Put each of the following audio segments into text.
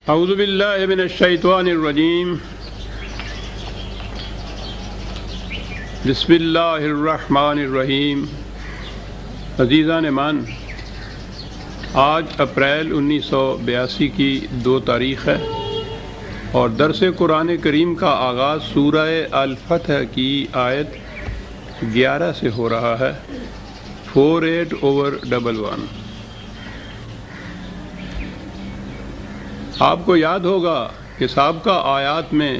اعوذ باللہ من الشیطان الرجیم بسم اللہ الرحمن الرحیم۔ عزیزان مان، آج اپریل 1982 کی 2 تاریخ ہے اور درس قرآن کریم کا آغاز سورہ الفتح کی آیت 11 سے ہو رہا ہے، 48/11۔ آپ کو یاد ہوگا کہ سابقہ آیات میں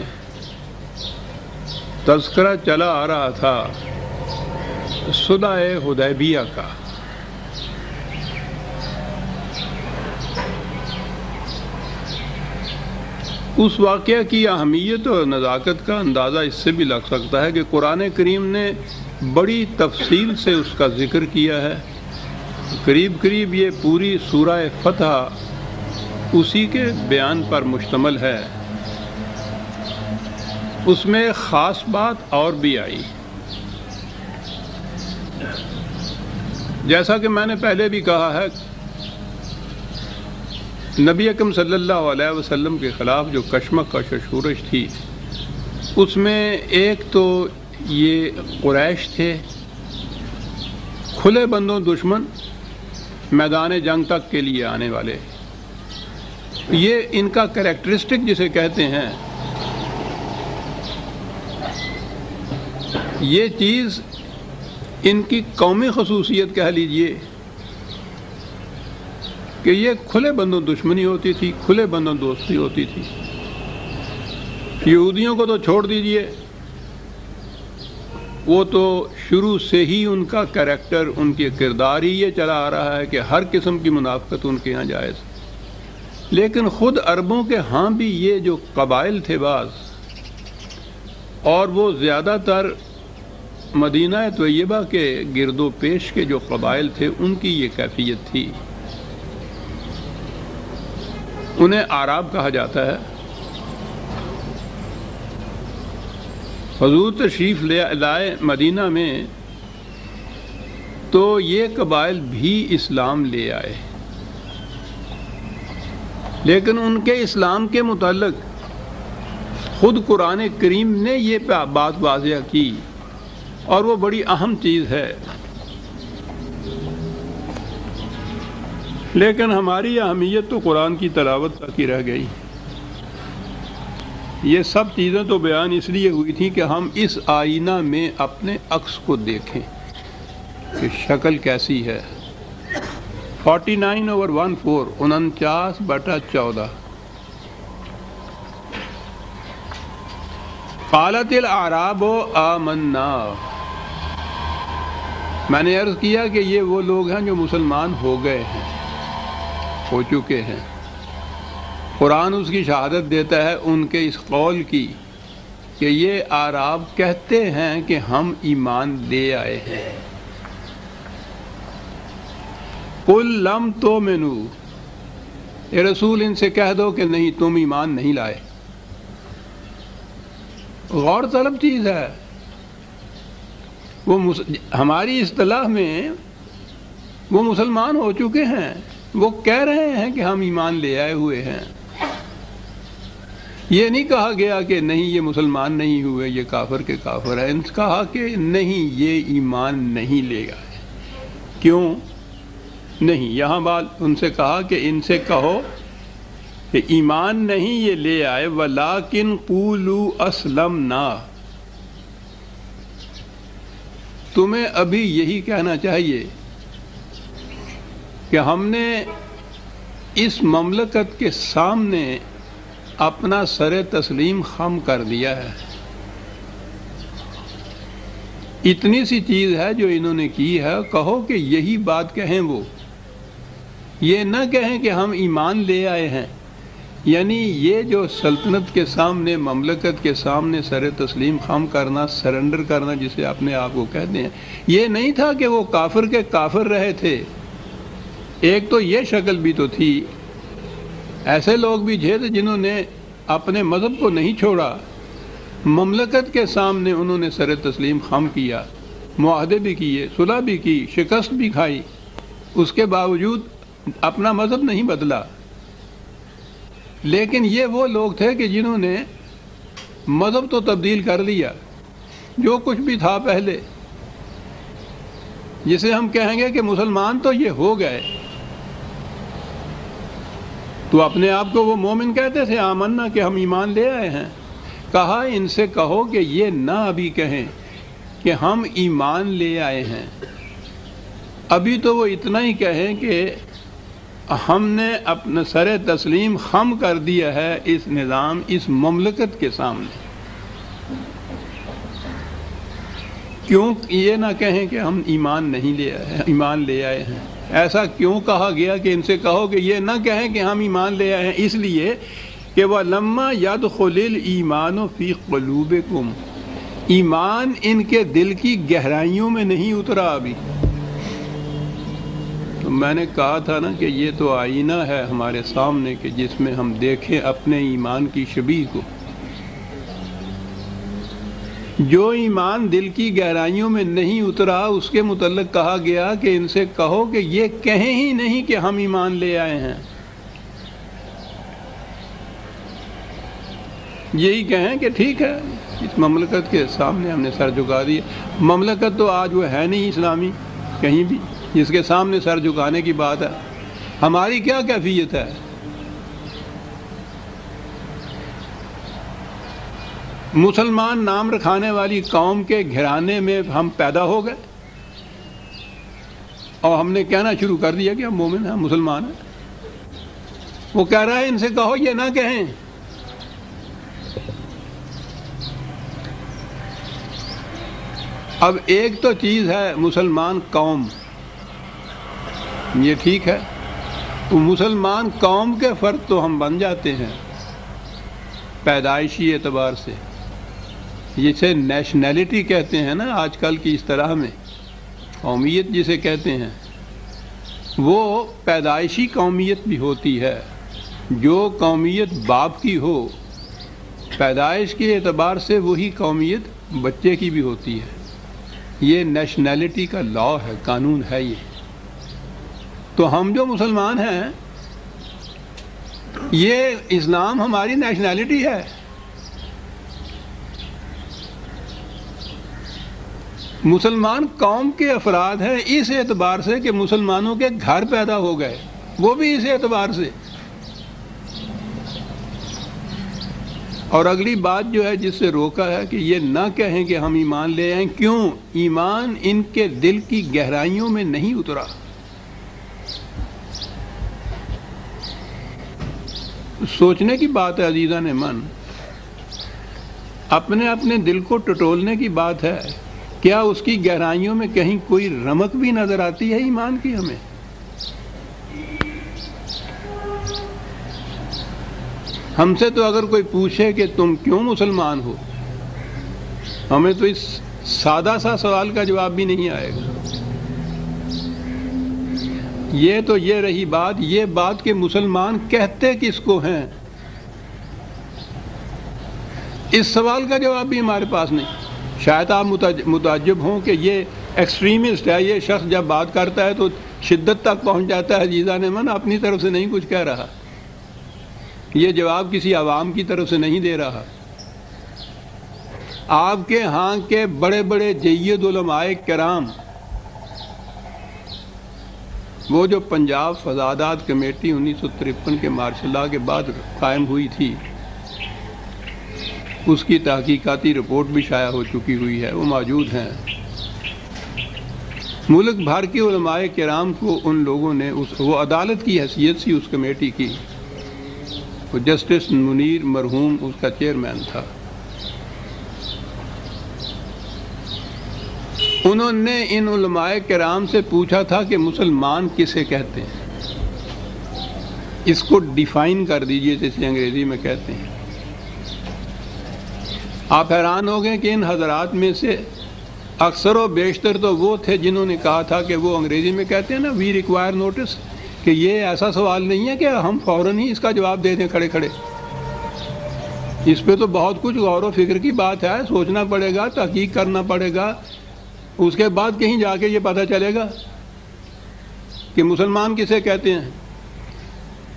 تذکرہ چلا آ رہا تھا صلح حدیبیہ کا۔ اس واقعہ کی اہمیت اور نزاکت کا اندازہ اس سے بھی لگ سکتا ہے کہ قرآن کریم نے بڑی تفصیل سے اس کا ذکر کیا ہے۔ قریب یہ پوری سورہ فتح اسی کے بیان پر مشتمل ہے۔ اس میں ایک خاص بات اور بھی آئی، جیسا کہ میں نے پہلے بھی کہا ہے، نبی اکرم صلی اللہ علیہ وسلم کے خلاف جو کشمکش و شورش تھی، اس میں ایک تو یہ قریش تھے، کھلے بندوں دشمن، میدان جنگ تک کے لیے آنے والے۔ یہ ان کا کریکٹرسٹک جسے کہتے ہیں، یہ چیز ان کی قومی خصوصیت کہہ لیجئے کہ یہ کھلے بندوں دشمنی ہوتی تھی، کھلے بندوں دوستی ہوتی تھی۔ یہودیوں کو تو چھوڑ دیجئے، وہ تو شروع سے ہی ان کا کریکٹر، ان کے کردار ہی یہ چلا آ رہا ہے کہ ہر قسم کی منافقت ان کے ہاں جائز۔ لیکن خود عربوں کے ہاں بھی یہ جو قبائل تھے بعض، اور وہ زیادہ تر مدینہ طیبہ کے گرد و پیش کے جو قبائل تھے، ان کی یہ کیفیت تھی۔ انہیں اعراب کہا جاتا ہے۔ حضور تشریف لائے مدینہ میں تو یہ قبائل بھی اسلام لے آئے، لیکن ان کے اسلام کے متعلق خود قرآن کریم نے یہ بات واضح کی، اور وہ بڑی اہم چیز ہے۔ لیکن ہماری اہمیت تو قرآن کی تلاوت تک ہی رہ گئی۔ یہ سب چیزیں تو بیان اس لیے ہوئی تھیں کہ ہم اس آئینہ میں اپنے عکس کو دیکھیں کہ شکل کیسی ہے۔ 49/14، 49/14۔ قالت الاعراب آمنا۔ میں نے عرض کیا کہ یہ وہ لوگ ہیں جو مسلمان ہو گئے ہیں، ہو چکے ہیں۔ قرآن اس کی شہادت دیتا ہے ان کے اس قول کی کہ یہ اعراب کہتے ہیں کہ ہم ایمان لے آئے ہیں۔ قل لم تؤمنوا، اے رسول ان سے کہہ دو کہ نہیں، تم ایمان نہیں لائے۔ غور طلب چیز ہے۔ وہ ہماری اصطلاح میں وہ مسلمان ہو چکے ہیں، وہ کہہ رہے ہیں کہ ہم ایمان لے آئے ہوئے ہیں۔ یہ نہیں کہا گیا کہ نہیں یہ مسلمان نہیں ہوئے، یہ کافر کے کافر ہیں۔ ان سے کہا کہ نہیں، یہ ایمان نہیں لے آئے۔ کیوں نہیں؟ یہاں بات ان سے کہا کہ ان سے کہو کہ ایمان نہیں یہ لے آئے، وَلَٰكِنْ قُولُوا أَسْلَمْنَا۔ تمہیں ابھی یہی کہنا چاہیے کہ ہم نے اس مملکت کے سامنے اپنا سر تسلیم خم کر دیا ہے۔ اتنی سی چیز ہے جو انہوں نے کی ہے، کہو کہ یہی بات کہیں وہ، یہ نہ کہیں کہ ہم ایمان لے آئے ہیں۔ یعنی یہ جو سلطنت کے سامنے، مملکت کے سامنے سر تسلیم خم کرنا، سرنڈر کرنا جسے اپنے آپ کو کہتے ہیں، یہ نہیں تھا کہ وہ کافر کے کافر رہے تھے۔ ایک تو یہ شکل بھی تو تھی، ایسے لوگ بھی تھے جنہوں نے اپنے مذہب کو نہیں چھوڑا، مملکت کے سامنے انہوں نے سر تسلیم خم کیا، معاہدے بھی کیے، صلح بھی کی، شکست بھی کھائی، اس کے باوجود اپنا مذہب نہیں بدلا۔ لیکن یہ وہ لوگ تھے کہ جنہوں نے مذہب تو تبدیل کر لیا، جو کچھ بھی تھا پہلے، جسے ہم کہیں گے کہ مسلمان تو یہ ہو گئے، تو اپنے آپ کو وہ مومن کہتے تھے، آمنا کہ ہم ایمان لے آئے ہیں۔ کہا ان سے کہو کہ یہ نہ ابھی کہیں کہ ہم ایمان لے آئے ہیں، ابھی تو وہ اتنا ہی کہیں کہ ہم نے اپنا سر تسلیم خم کر دیا ہے اس نظام، اس مملکت کے سامنے۔ کیوں یہ نہ کہیں کہ ہم ایمان نہیں لے آئے ہیں، ایمان لے آئے ہیں؟ ایسا کیوں کہا گیا کہ ان سے کہو کہ یہ نہ کہیں کہ ہم ایمان لے آئے ہیں؟ اس لیے کہ وَلَمَّا يَدْخُلِ الْإِيمَانُ فِي قُلُوبِكُمْ، ایمان ان کے دل کی گہرائیوں میں نہیں اترا ابھی۔ تو میں نے کہا تھا نا کہ یہ تو آئینہ ہے ہمارے سامنے کہ جس میں ہم دیکھیں اپنے ایمان کی شبیہ کو۔ جو ایمان دل کی گہرائیوں میں نہیں اترا اس کے متعلق کہا گیا کہ ان سے کہو کہ یہ کہیں ہی نہیں کہ ہم ایمان لے آئے ہیں، یہی کہیں کہ ٹھیک ہے اس مملکت کے سامنے ہم نے سر جھکا دیا۔ مملکت تو آج وہ ہے نہیں اسلامی کہیں بھی جس کے سامنے سر جھکانے کی بات ہے۔ ہماری کیا کیفیت ہے؟ مسلمان نام رکھانے والی قوم کے گھرانے میں ہم پیدا ہو گئے اور ہم نے کہنا شروع کر دیا کہ ہم مومن ہیں، مسلمان ہیں۔ وہ کہہ رہا ہے ان سے کہو یہ نہ کہیں۔ اب ایک تو چیز ہے مسلمان قوم، یہ ٹھیک ہے، تو مسلمان قوم کے فرد تو ہم بن جاتے ہیں پیدائشی اعتبار سے، جسے نیشنلٹی کہتے ہیں نا آج کل کی اصطلاح میں، قومیت جسے کہتے ہیں، وہ پیدائشی قومیت بھی ہوتی ہے۔ جو قومیت باپ کی ہو پیدائش کے اعتبار سے وہی قومیت بچے کی بھی ہوتی ہے۔ یہ نیشنلٹی کا لا ہے، قانون ہے یہ۔ تو ہم جو مسلمان ہیں، یہ اسلام ہماری نیشنلٹی ہے۔ مسلمان قوم کے افراد ہیں اس اعتبار سے کہ مسلمانوں کے گھر پیدا ہو گئے، وہ بھی اس اعتبار سے۔ اور اگلی بات جو ہے جس سے روکا ہے کہ یہ نہ کہیں کہ ہم ایمان لے آئیں، کیوں؟ ایمان ان کے دل کی گہرائیوں میں نہیں اترا۔ سوچنے کی بات ہے عزیزان من، اپنے اپنے دل کو ٹٹولنے کی بات ہے۔ کیا اس کی گہرائیوں میں کہیں کوئی رمق بھی نظر آتی ہے ایمان کی ہمیں؟ ہم سے تو اگر کوئی پوچھے کہ تم کیوں مسلمان ہو، ہمیں تو اس سادہ سا سوال کا جواب بھی نہیں آئے گا۔ یہ تو یہ رہی بات، یہ بات کہ مسلمان کہتے کس کو ہیں، اس سوال کا جواب بھی ہمارے پاس نہیں۔ شاید آپ متعجب ہوں کہ یہ ایکسٹریمسٹ ہے، یہ شخص جب بات کرتا ہے تو شدت تک پہنچ جاتا ہے۔ عزیزان من، اپنی طرف سے نہیں کچھ کہہ رہا، یہ جواب کسی عوام کی طرف سے نہیں دے رہا۔ آپ کے ہاں کے بڑے بڑے جید علماء کرام، وہ جو پنجاب فضادات کمیٹی 1953 کے مارشل لاء کے بعد قائم ہوئی تھی، اس کی تحقیقاتی رپورٹ بھی شائع ہو چکی ہوئی ہے، وہ موجود ہیں۔ ملک بھر کے علماء کرام کو ان لوگوں نے وہ عدالت کی حیثیت سی اس کمیٹی کی، وہ جسٹس منیر مرحوم اس کا چیئرمین تھا۔ انہوں نے ان علماء کرام سے پوچھا تھا کہ مسلمان کسے کہتے ہیں، اس کو ڈیفائن کر دیجئے جسے انگریزی میں کہتے ہیں۔ آپ حیران ہو گئے کہ ان حضرات میں سے اکثر و بیشتر تو وہ تھے جنہوں نے کہا تھا کہ وہ انگریزی میں کہتے ہیں نا وی ریکوائر نوٹس، کہ یہ ایسا سوال نہیں ہے کہ ہم فوراً ہی اس کا جواب دے دیں کھڑے کھڑے، اس پہ تو بہت کچھ غور و فکر کی بات ہے، سوچنا پڑے گا، تحقیق کرنا پڑے گا، اس کے بعد کہیں جا کے یہ پتہ چلے گا کہ مسلمان کسے کہتے ہیں۔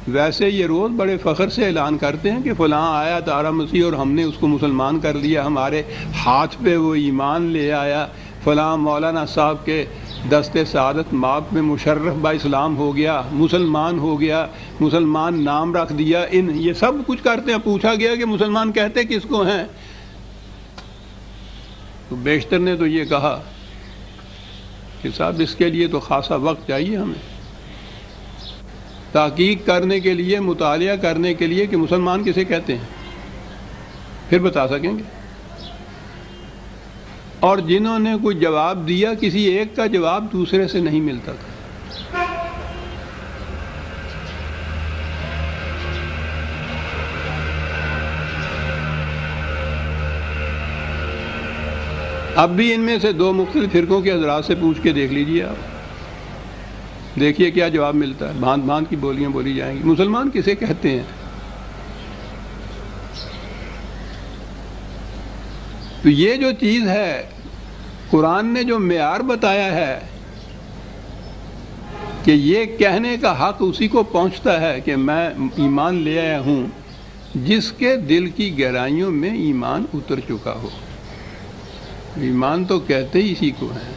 ویسے یہ روز بڑے فخر سے اعلان کرتے ہیں کہ فلاں آیا تارا مسیح اور ہم نے اس کو مسلمان کر لیا، ہمارے ہاتھ پہ وہ ایمان لے آیا، فلاں مولانا صاحب کے دست سعادت ماب میں مشرف با اسلام ہو گیا، مسلمان ہو گیا، مسلمان نام رکھ دیا، یہ سب کچھ کرتے ہیں۔ پوچھا گیا کہ مسلمان کہتے کس کو ہیں، تو بیشتر نے تو یہ کہا کہ صاحب اس کے لیے تو خاصا وقت چاہیے ہمیں، تحقیق کرنے کے لیے، مطالعہ کرنے کے لیے کہ مسلمان کسے کہتے ہیں، پھر بتا سکیں گے۔ اور جنہوں نے کوئی جواب دیا، کسی ایک کا جواب دوسرے سے نہیں ملتا تھا۔ اب بھی ان میں سے دو مختلف فرقوں کے حضرات سے پوچھ کے دیکھ لیجئے آپ، دیکھیے کیا جواب ملتا ہے۔ بھانت بھانت کی بولیاں بولی جائیں گی۔ مسلمان کسے کہتے ہیں؟ تو یہ جو چیز ہے، قرآن نے جو معیار بتایا ہے کہ یہ کہنے کا حق اسی کو پہنچتا ہے کہ میں ایمان لے آیا ہوں جس کے دل کی گہرائیوں میں ایمان اتر چکا ہو۔ ایمان تو کہتے ہی اسی کو ہیں۔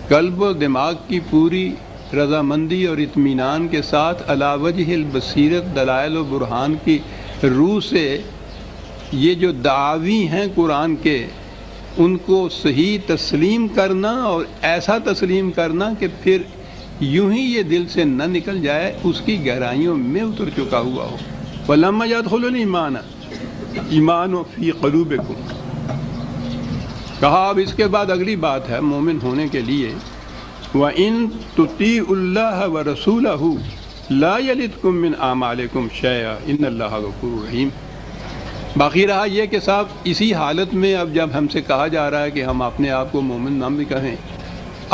قلب و دماغ کی پوری رضامندی اور اطمینان کے ساتھ علی وجہ البصیرت دلائل و برہان کی روح سے یہ جو دعاوی ہیں قرآن کے، ان کو صحیح تسلیم کرنا، اور ایسا تسلیم کرنا کہ پھر یوں ہی یہ دل سے نہ نکل جائے، اس کی گہرائیوں میں اتر چکا ہوا ہو۔ وَلَمَّا يَدْخُلُ الْإِيمَانَ ایمان فی قلوبکم، کہا اب اس کے بعد اگلی بات ہے مومن ہونے کے لیے، وَإِن تُطِيعُوا اللَّهَ وَرَسُولَهُ لَا يَلِدْكُم مِّنْ أَعْمَالِكُمْ شَيْئًا إِنَّ اللَّهَ غَفُورٌ رَحِيمٌ۔ باقی رہا یہ کہ صاحب اسی حالت میں اب جب ہم سے کہا جا رہا ہے کہ ہم اپنے آپ کو مومن نام بھی کہیں،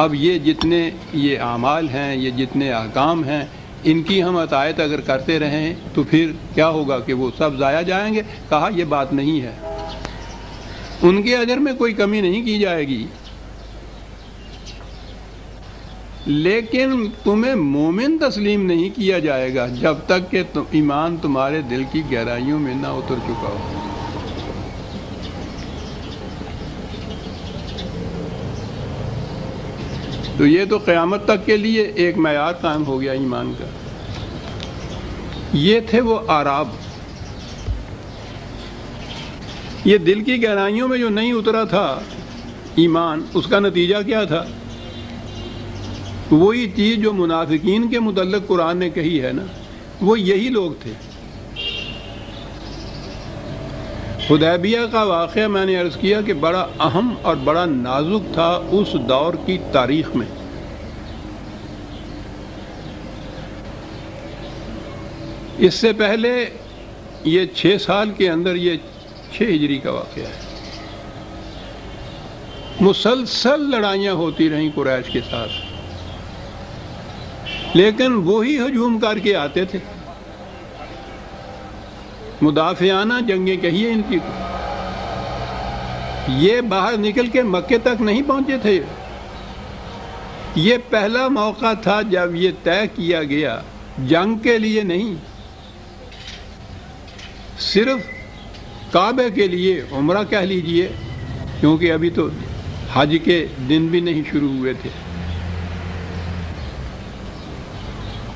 اب یہ جتنے یہ اعمال ہیں، یہ جتنے احکام ہیں، ان کی ہم اطاعت اگر کرتے رہیں تو پھر کیا ہوگا کہ وہ سب ضائع جائیں گے؟ کہا یہ بات نہیں ہے، ان کے اجر میں کوئی کمی نہیں کی جائے گی، لیکن تمہیں مومن تسلیم نہیں کیا جائے گا جب تک کہ ایمان تمہارے دل کی گہرائیوں میں نہ اتر چکا ہو۔ تو یہ تو قیامت تک کے لیے ایک معیار قائم ہو گیا ایمان کا۔ یہ تھے وہ آراب، یہ دل کی گہرائیوں میں جو نہیں اترا تھا ایمان، اس کا نتیجہ کیا تھا؟ وہی چیز جو منافقین کے متعلق قرآن نے کہی ہے نا، وہ یہی لوگ تھے۔ حدیبیہ کا واقعہ میں نے عرض کیا کہ بڑا اہم اور بڑا نازک تھا اس دور کی تاریخ میں۔ اس سے پہلے یہ 6 سال کے اندر، یہ 6 ہجری کا واقعہ ہے، مسلسل لڑائیاں ہوتی رہیں قریش کے ساتھ، لیکن وہی ہجوم کر کے آتے تھے، مدافعانہ جنگیں کہیے ان کی، یہ باہر نکل کے مکے تک نہیں پہنچے تھے۔ یہ پہلا موقع تھا جب یہ طے کیا گیا، جنگ کے لیے نہیں، صرف کعبے کے لیے، عمرہ کہہ لیجئے، کیونکہ ابھی تو حج کے دن بھی نہیں شروع ہوئے تھے۔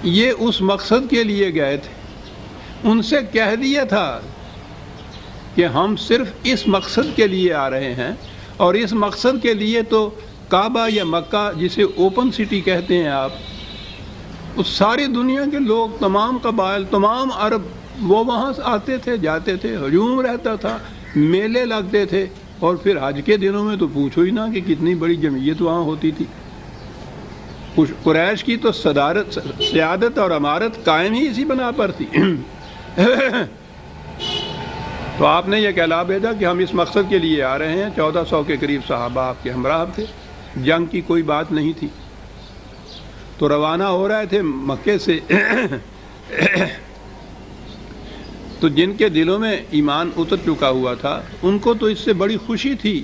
یہ اس مقصد کے لیے گئے تھے، ان سے کہہ دیا تھا کہ ہم صرف اس مقصد کے لیے آ رہے ہیں، اور اس مقصد کے لیے تو کعبہ یا مکہ جسے اوپن سٹی کہتے ہیں آپ، اس ساری دنیا کے لوگ، تمام قبائل، تمام عرب، وہ وہاں آتے تھے، جاتے تھے، ہجوم رہتا تھا، میلے لگتے تھے، اور پھر حج کے دنوں میں تو پوچھو ہی نہ کہ کتنی بڑی جمعیت وہاں ہوتی تھی۔ قریش کی تو سیادت اور امارت قائم ہی اسی بنا پر تھی۔ تو آپ نے یہ کہلا بھیجا کہ ہم اس مقصد کے لیے آ رہے ہیں۔ 1400 کے قریب صحابہ آپ کے ہمراہ تھے، جنگ کی کوئی بات نہیں تھی، تو روانہ ہو رہے تھے مکے سے۔ تو جن کے دلوں میں ایمان اتر چکا ہوا تھا، ان کو تو اس سے بڑی خوشی تھی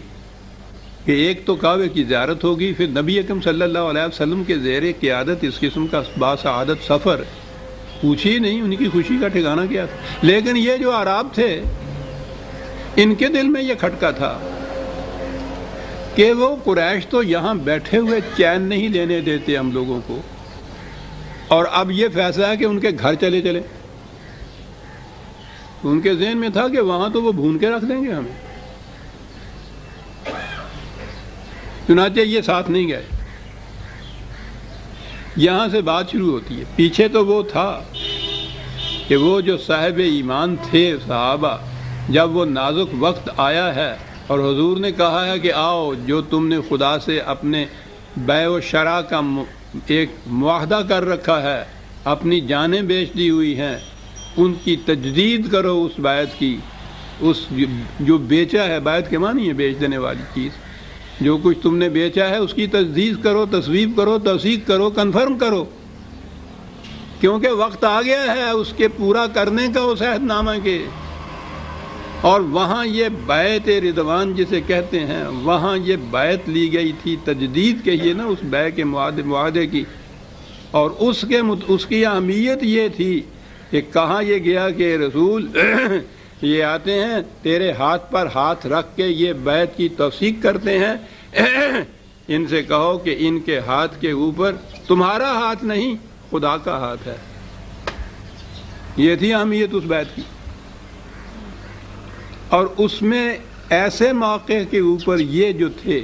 کہ ایک تو کعبے کی زیارت ہوگی، پھر نبی اکرم صلی اللہ علیہ وسلم کے زیر قیادت اس قسم کا باسعادت سفر، پوچھی نہیں ان کی خوشی کا ٹھکانہ کیا تھا۔ لیکن یہ جو عرب تھے ان کے دل میں یہ کھٹکا تھا کہ وہ قریش تو یہاں بیٹھے ہوئے چین نہیں لینے دیتے ہم لوگوں کو، اور اب یہ فیصلہ ہے کہ ان کے گھر چلے چلے۔ ان کے ذہن میں تھا کہ وہاں تو وہ بھون کے رکھ دیں گے ہمیں، چنانچہ یہ ساتھ نہیں گئے۔ یہاں سے بات شروع ہوتی ہے۔ پیچھے تو وہ تھا کہ وہ جو صاحب ایمان تھے صحابہ، جب وہ نازک وقت آیا ہے اور حضور نے کہا ہے کہ آؤ، جو تم نے خدا سے اپنے بیع و شراء کا ایک معاہدہ کر رکھا ہے، اپنی جانیں بیچ دی ہوئی ہیں، ان کی تجدید کرو، اس بیعت کی، اس جو بیچا ہے، بیعت کے معنی ہے بیچ دینے والی چیز، جو کچھ تم نے بیچا ہے اس کی تجدید کرو، تصویب کرو، توثیق کرو، کنفرم کرو، کیونکہ وقت آ گیا ہے اس کے پورا کرنے کا، اس عہد نامہ کے۔ اور وہاں یہ بیعت رضوان جسے کہتے ہیں، وہاں یہ بیعت لی گئی تھی، تجدید کہیے نا اس بیع کے معاہدے کی، اور اس کی اہمیت یہ تھی کہ کہاں یہ گیا کہ رسول یہ آتے ہیں تیرے ہاتھ پر ہاتھ رکھ کے یہ بیعت کی توثیق کرتے ہیں، ان سے کہو کہ ان کے ہاتھ کے اوپر تمہارا ہاتھ نہیں، خدا کا ہاتھ ہے۔ یہ تھی اہمیت اس بیعت کی۔ اور اس میں ایسے موقع کے اوپر یہ جو تھے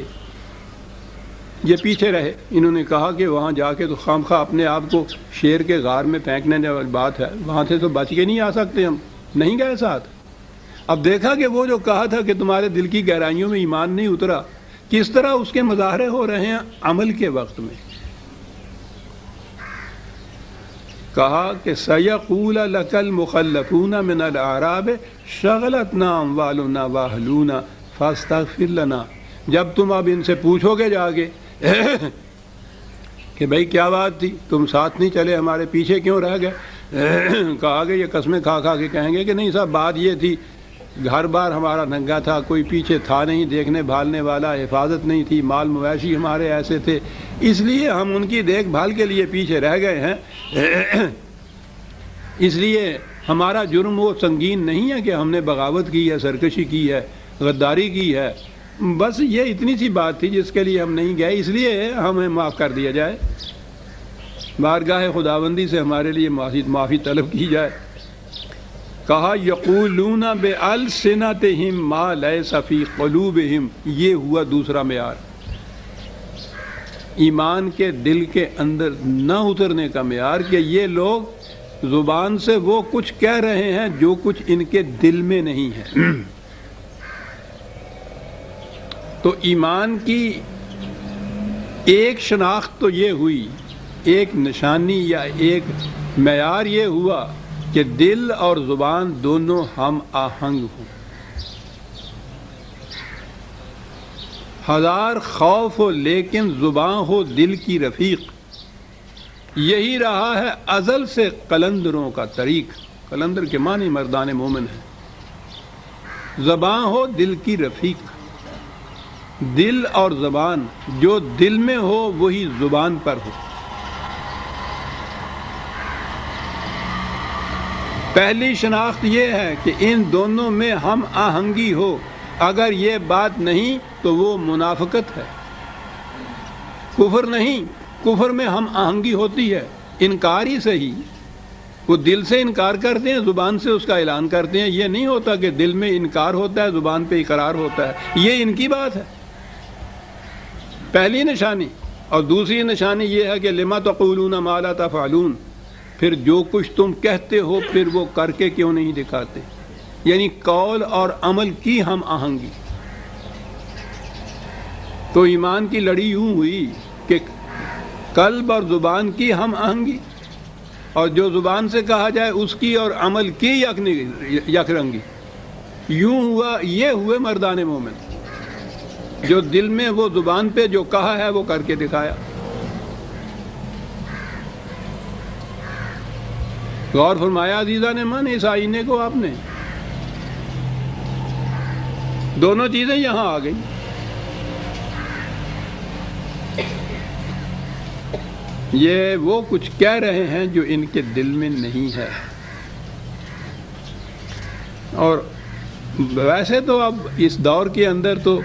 یہ پیچھے رہے، انہوں نے کہا کہ وہاں جا کے تو خام خواہ اپنے آپ کو شیر کے غار میں پھینکنے والی بات ہے، وہاں سے تو بچ کے نہیں آ سکتے، ہم نہیں گئے ساتھ۔ اب دیکھا کہ وہ جو کہا تھا کہ تمہارے دل کی گہرائیوں میں ایمان نہیں اترا، کس طرح اس کے مظاہرے ہو رہے ہیں عمل کے وقت میں۔ کہا کہ سَيَقُولَ لَكَ الْمُخَلَّفُونَ مِنَ الْأَعْرَابِ شَغَلَتْنَا أَمْوَالُنَا وَأَهْلُونَا فَاسْتَغْفِرْ لَنَا، جب تم اب ان سے پوچھو گے جا کے کہ بھائی کیا بات تھی، تم ساتھ نہیں چلے، ہمارے پیچھے کیوں رہ گئے، کہا کہ یہ قسمیں کھا کھا کے کہیں گے کہ نہیں صاحب بات یہ تھی، گھر بار ہمارا ننگا تھا، کوئی پیچھے تھا نہیں دیکھنے بھالنے والا، حفاظت نہیں تھی، مال مویشی ہمارے ایسے تھے، اس لیے ہم ان کی دیکھ بھال کے لیے پیچھے رہ گئے ہیں، اس لیے ہمارا جرم وہ سنگین نہیں ہے کہ ہم نے بغاوت کی ہے، سرکشی کی ہے، غداری کی ہے، بس یہ اتنی سی بات تھی جس کے لیے ہم نہیں گئے، اس لیے ہمیں معاف کر دیا جائے، بارگاہ خداوندی سے ہمارے لیے معافی طلب کی جائے۔ کہا یقولون بألسنتہم ما لیس فی قلوبہم، یہ ہوا دوسرا معیار، ایمان کے دل کے اندر نہ اترنے کا معیار، کہ یہ لوگ زبان سے وہ کچھ کہہ رہے ہیں جو کچھ ان کے دل میں نہیں ہے۔ تو ایمان کی ایک شناخت تو یہ ہوئی، ایک نشانی یا ایک معیار یہ ہوا کہ دل اور زبان دونوں ہم آہنگ ہوں۔ ہزار خوف ہو لیکن زبان ہو دل کی رفیق، یہی رہا ہے ازل سے قلندروں کا طریق، قلندر کے معنی مردان مومن ہے۔ زبان ہو دل کی رفیق، دل اور زبان جو دل میں ہو وہی زبان پر ہو۔ پہلی شناخت یہ ہے کہ ان دونوں میں ہم آہنگی ہو، اگر یہ بات نہیں تو وہ منافقت ہے، کفر نہیں، کفر میں ہم آہنگی ہوتی ہے، انکار ہی صحیح، وہ دل سے انکار کرتے ہیں، زبان سے اس کا اعلان کرتے ہیں، یہ نہیں ہوتا کہ دل میں انکار ہوتا ہے زبان پہ اقرار ہوتا ہے، یہ ان کی بات ہے، پہلی نشانی۔ اور دوسری نشانی یہ ہے کہ لما تقولون ما لا تفعلون، پھر جو کچھ تم کہتے ہو پھر وہ کر کے کیوں نہیں دکھاتے، یعنی قول اور عمل کی ہم آہنگی۔ تو ایمان کی لڑی یوں ہوئی کہ قلب اور زبان کی ہم آہنگی، اور جو زبان سے کہا جائے اس کی اور عمل کی یک رنگی، یوں ہوا، یہ ہوئے مردان مومن، جو دل میں وہ زبان پہ جو کہا ہے وہ کر کے دکھایا۔ غور فرمایا عزیزان من اس آئینے کو آپ نے، دونوں چیزیں یہاں آ گئی، یہ وہ کچھ کہہ رہے ہیں جو ان کے دل میں نہیں ہے. اور ویسے تو اب اس دور کے اندر تو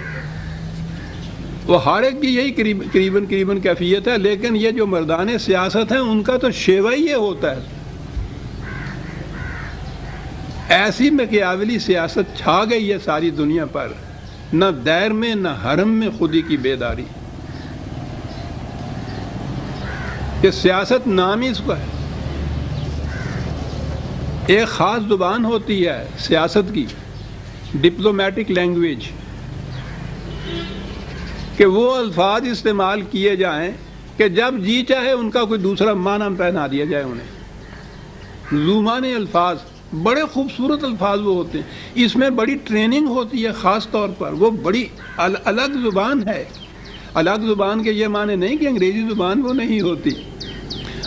وہ ہر ایک کی یہی قریباً کیفیت ہے، لیکن یہ جو مردان سیاست ہیں ان کا تو شیوہ ہی یہ ہوتا ہے. ایسی مکیاولی سیاست چھا گئی ہے ساری دنیا پر، نہ دیر میں نہ حرم میں خودی کی بیداری، کہ سیاست نام ہی اس کا ہے. ایک خاص زبان ہوتی ہے سیاست کی، ڈپلومیٹک لینگویج، کہ وہ الفاظ استعمال کیے جائیں کہ جب جی چاہے ان کا کوئی دوسرا معنی پہنا دیا جائے انہیں. زبانی الفاظ بڑے خوبصورت الفاظ وہ ہوتے ہیں، اس میں بڑی ٹریننگ ہوتی ہے خاص طور پر. وہ بڑی الگ زبان ہے. الگ زبان کے یہ معنی نہیں کہ انگریزی زبان وہ نہیں ہوتی.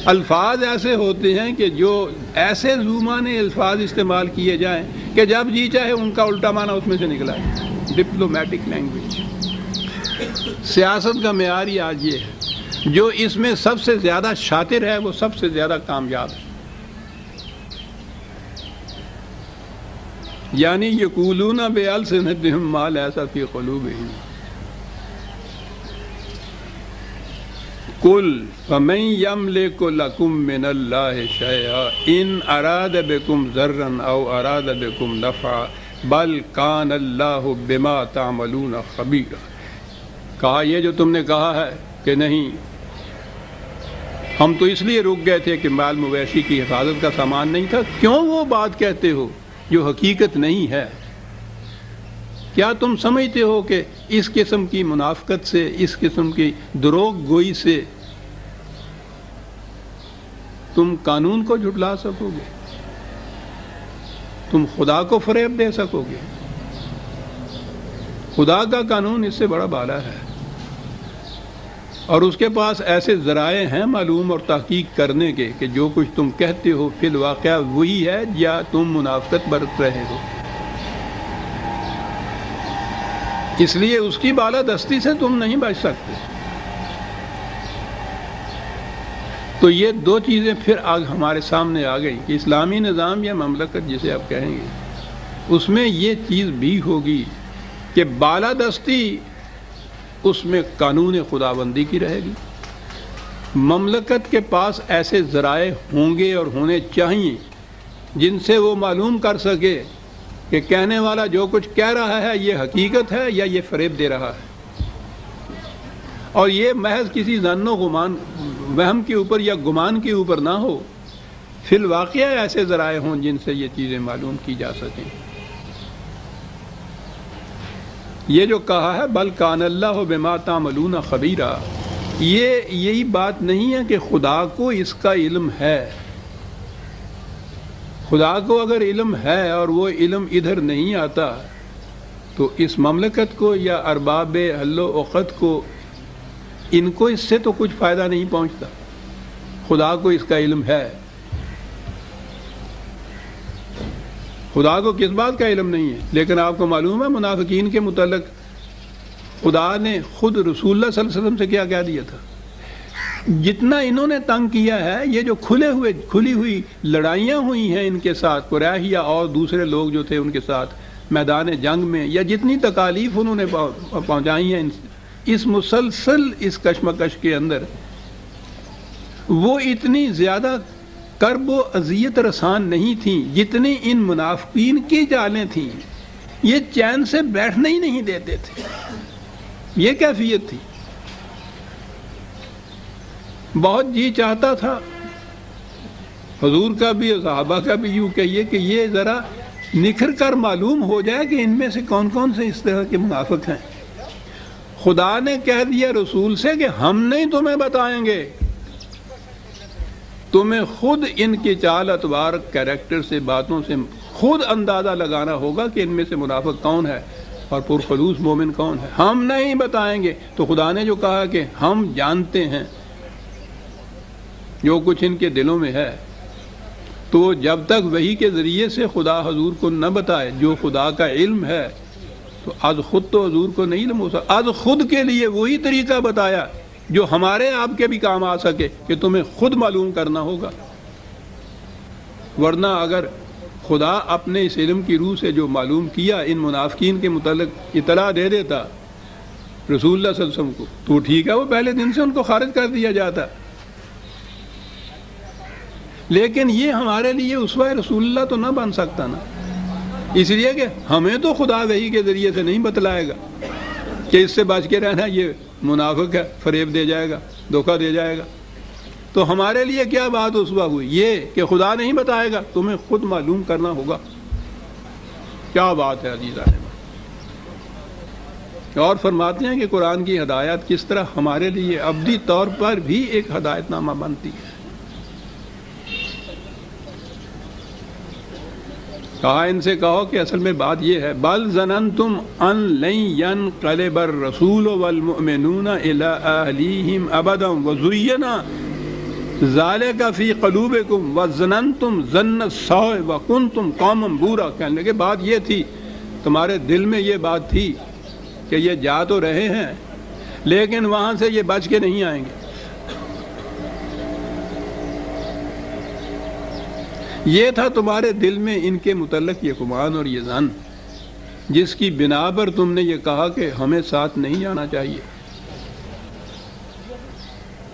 الفاظ ایسے ہوتے ہیں کہ جو ایسے زبانی الفاظ استعمال کیے جائیں کہ جب جی چاہے ان کا الٹا معنی اس میں سے نکلا ہے. Diplomatic language. سیاست کا معیار ہی آج یہ ہے. جو اس میں سب سے زیادہ شاطر ہے وہ سب سے زیادہ کامیاب ہے. یعنی یقولون بألسنتہم ما لیس فی قلوبہم. قل فمن یملک لکم من اللہ شیئا ان اراد بکم ضرا او اراد بکم نفعا بل کان اللہ بما تعملون خبیرا. کہا یہ جو تم نے کہا ہے کہ نہیں ہم تو اس لیے رک گئے تھے کہ مال مویشی کی حفاظت کا سامان نہیں تھا، کیوں وہ بات کہتے ہو جو حقیقت نہیں ہے؟ کیا تم سمجھتے ہو کہ اس قسم کی منافقت سے، اس قسم کی دروغ گوئی سے تم قانون کو جھٹلا سکو گے؟ تم خدا کو فریب دے سکو گے؟ خدا کا قانون اس سے بڑا بالا ہے، اور اس کے پاس ایسے ذرائع ہیں معلوم اور تحقیق کرنے کے کہ جو کچھ تم کہتے ہو فی الواقع وہی ہے یا تم منافقت برت رہے ہو. اس لیے اس کی بالادستی سے تم نہیں بچ سکتے. تو یہ دو چیزیں پھر آج ہمارے سامنے آ گئی کہ اسلامی نظام یا مملکت جسے آپ کہیں گے اس میں یہ چیز بھی ہوگی کہ بالادستی اس میں قانون خداوندی کی رہے گی. مملکت کے پاس ایسے ذرائع ہوں گے اور ہونے چاہیے جن سے وہ معلوم کر سکے کہ کہنے والا جو کچھ کہہ رہا ہے یہ حقیقت ہے یا یہ فریب دے رہا ہے، اور یہ محض کسی ظن و گمان وہم کے اوپر یا گمان کے اوپر نہ ہو. فی الواقع ایسے ذرائع ہوں جن سے یہ چیزیں معلوم کی جا سکیں. یہ جو کہا ہے بل کان اللہ بما تعملون خبیرا، یہی بات نہیں ہے کہ خدا کو اس کا علم ہے. خدا کو اگر علم ہے اور وہ علم ادھر نہیں آتا تو اس مملکت کو یا ارباب حل و عقد کو ان کو اس سے تو کچھ فائدہ نہیں پہنچتا. خدا کو اس کا علم ہے. خدا کو کس بات کا علم نہیں ہے؟ لیکن آپ کو معلوم ہے منافقین کے متعلق خدا نے خود رسول اللہ صلی اللہ علیہ وسلم سے کیا کہہ دیا تھا؟ جتنا انہوں نے تنگ کیا ہے، یہ جو کھلی ہوئی لڑائیاں ہوئی ہیں ان کے ساتھ، قریش یا اور دوسرے لوگ جو تھے ان کے ساتھ میدان جنگ میں، یا جتنی تکالیف انہوں نے پہنچائی ہیں اس مسلسل اس کشمکش کے اندر، وہ اتنی زیادہ کرب و اذیت رسان نہیں تھیں جتنی ان منافقین کی جالیں تھیں. یہ چین سے بیٹھنے ہی نہیں دیتے تھے. یہ کیفیت تھی. بہت جی چاہتا تھا حضور کا بھی اور صحابہ کا بھی یوں کہیے کہ یہ ذرا نکھر کر معلوم ہو جائے کہ ان میں سے کون کون سے اس طرح کے منافق ہیں. خدا نے کہہ دیا رسول سے کہ ہم نہیں تمہیں بتائیں گے، تمہیں خود ان کی چال اتوار کیریکٹر سے باتوں سے خود اندازہ لگانا ہوگا کہ ان میں سے منافق کون ہے اور پرخلوص مومن کون ہے. ہم نہیں بتائیں گے. تو خدا نے جو کہا کہ ہم جانتے ہیں جو کچھ ان کے دلوں میں ہے، تو جب تک وحی کے ذریعے سے خدا حضور کو نہ بتائے جو خدا کا علم ہے، تو از خود تو حضور کو نہیں علم ہو سکتا. از خود کے لیے وہی طریقہ بتایا جو ہمارے آپ کے بھی کام آ سکے کہ تمہیں خود معلوم کرنا ہوگا. ورنہ اگر خدا اپنے اس علم کی روح سے جو معلوم کیا ان منافقین کے متعلق اطلاع دے دیتا رسول اللہ صلی اللہ علیہ وسلم کو تو ٹھیک ہے، وہ پہلے دن سے ان کو خارج کر دیا جاتا. لیکن یہ ہمارے لیے اسوہ رسول اللہ تو نہ بن سکتا نا، اس لیے کہ ہمیں تو خدا وحی کے ذریعے سے نہیں بتلائے گا کہ اس سے بچ کے رہنا، یہ منافق ہے، فریب دے جائے گا، دھوکہ دے جائے گا. تو ہمارے لیے کیا بات اسوہ ہوئی؟ یہ کہ خدا نہیں بتائے گا، تمہیں خود معلوم کرنا ہوگا. کیا بات ہے عزیزان. اور فرماتے ہیں کہ قرآن کی ہدایت کس طرح ہمارے لیے ابدی طور پر بھی ایک ہدایت نامہ بنتی ہے. کہا ان سے کہو کہ اصل میں بات یہ ہے، بل ظننتم ان لن ينقلب الرسول والمؤمنون الى اهليهم ابدا وزين ذلك في قلوبكم وظننتم ظن السوء وكنتم قوما بورا. کہنے کہ بات یہ تھی، تمہارے دل میں یہ بات تھی کہ یہ جا تو رہے ہیں لیکن وہاں سے یہ بچ کے نہیں آئیں گے. یہ تھا تمہارے دل میں ان کے متعلق یہ گمان اور یہ ظن، جس کی بنا پر تم نے یہ کہا کہ ہمیں ساتھ نہیں جانا چاہیے.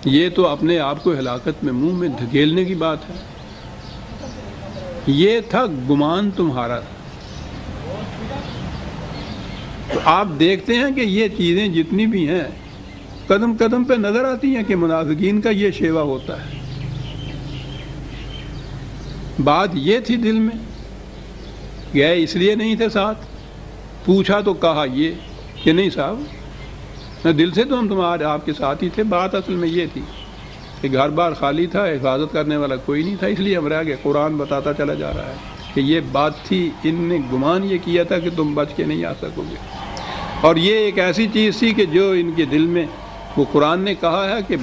یہ تو اپنے آپ کو ہلاکت میں منہ میں دھکیلنے کی بات ہے. یہ تھا گمان تمہارا. تو آپ دیکھتے ہیں کہ یہ چیزیں جتنی بھی ہیں قدم قدم پہ نظر آتی ہیں کہ منافقین کا یہ شیوا ہوتا ہے. بات یہ تھی دل میں، گئے اس لیے نہیں تھے ساتھ، پوچھا تو کہا یہ کہ نہیں صاحب دل سے تو ہم تمہارے آپ کے ساتھ ہی تھے. بات اصل میں یہ تھی کہ گھر بار خالی تھا، حفاظت کرنے والا کوئی نہیں تھا، اس لیے ہم رہ گئے. قرآن بتاتا چلا جا رہا ہے کہ یہ بات تھی. ان نے گمان یہ کیا تھا کہ تم بچ کے نہیں آ سکو گے، اور یہ ایک ایسی چیز تھی کہ جو ان کے دل میں، وہ قرآن نے کہا ہے کہ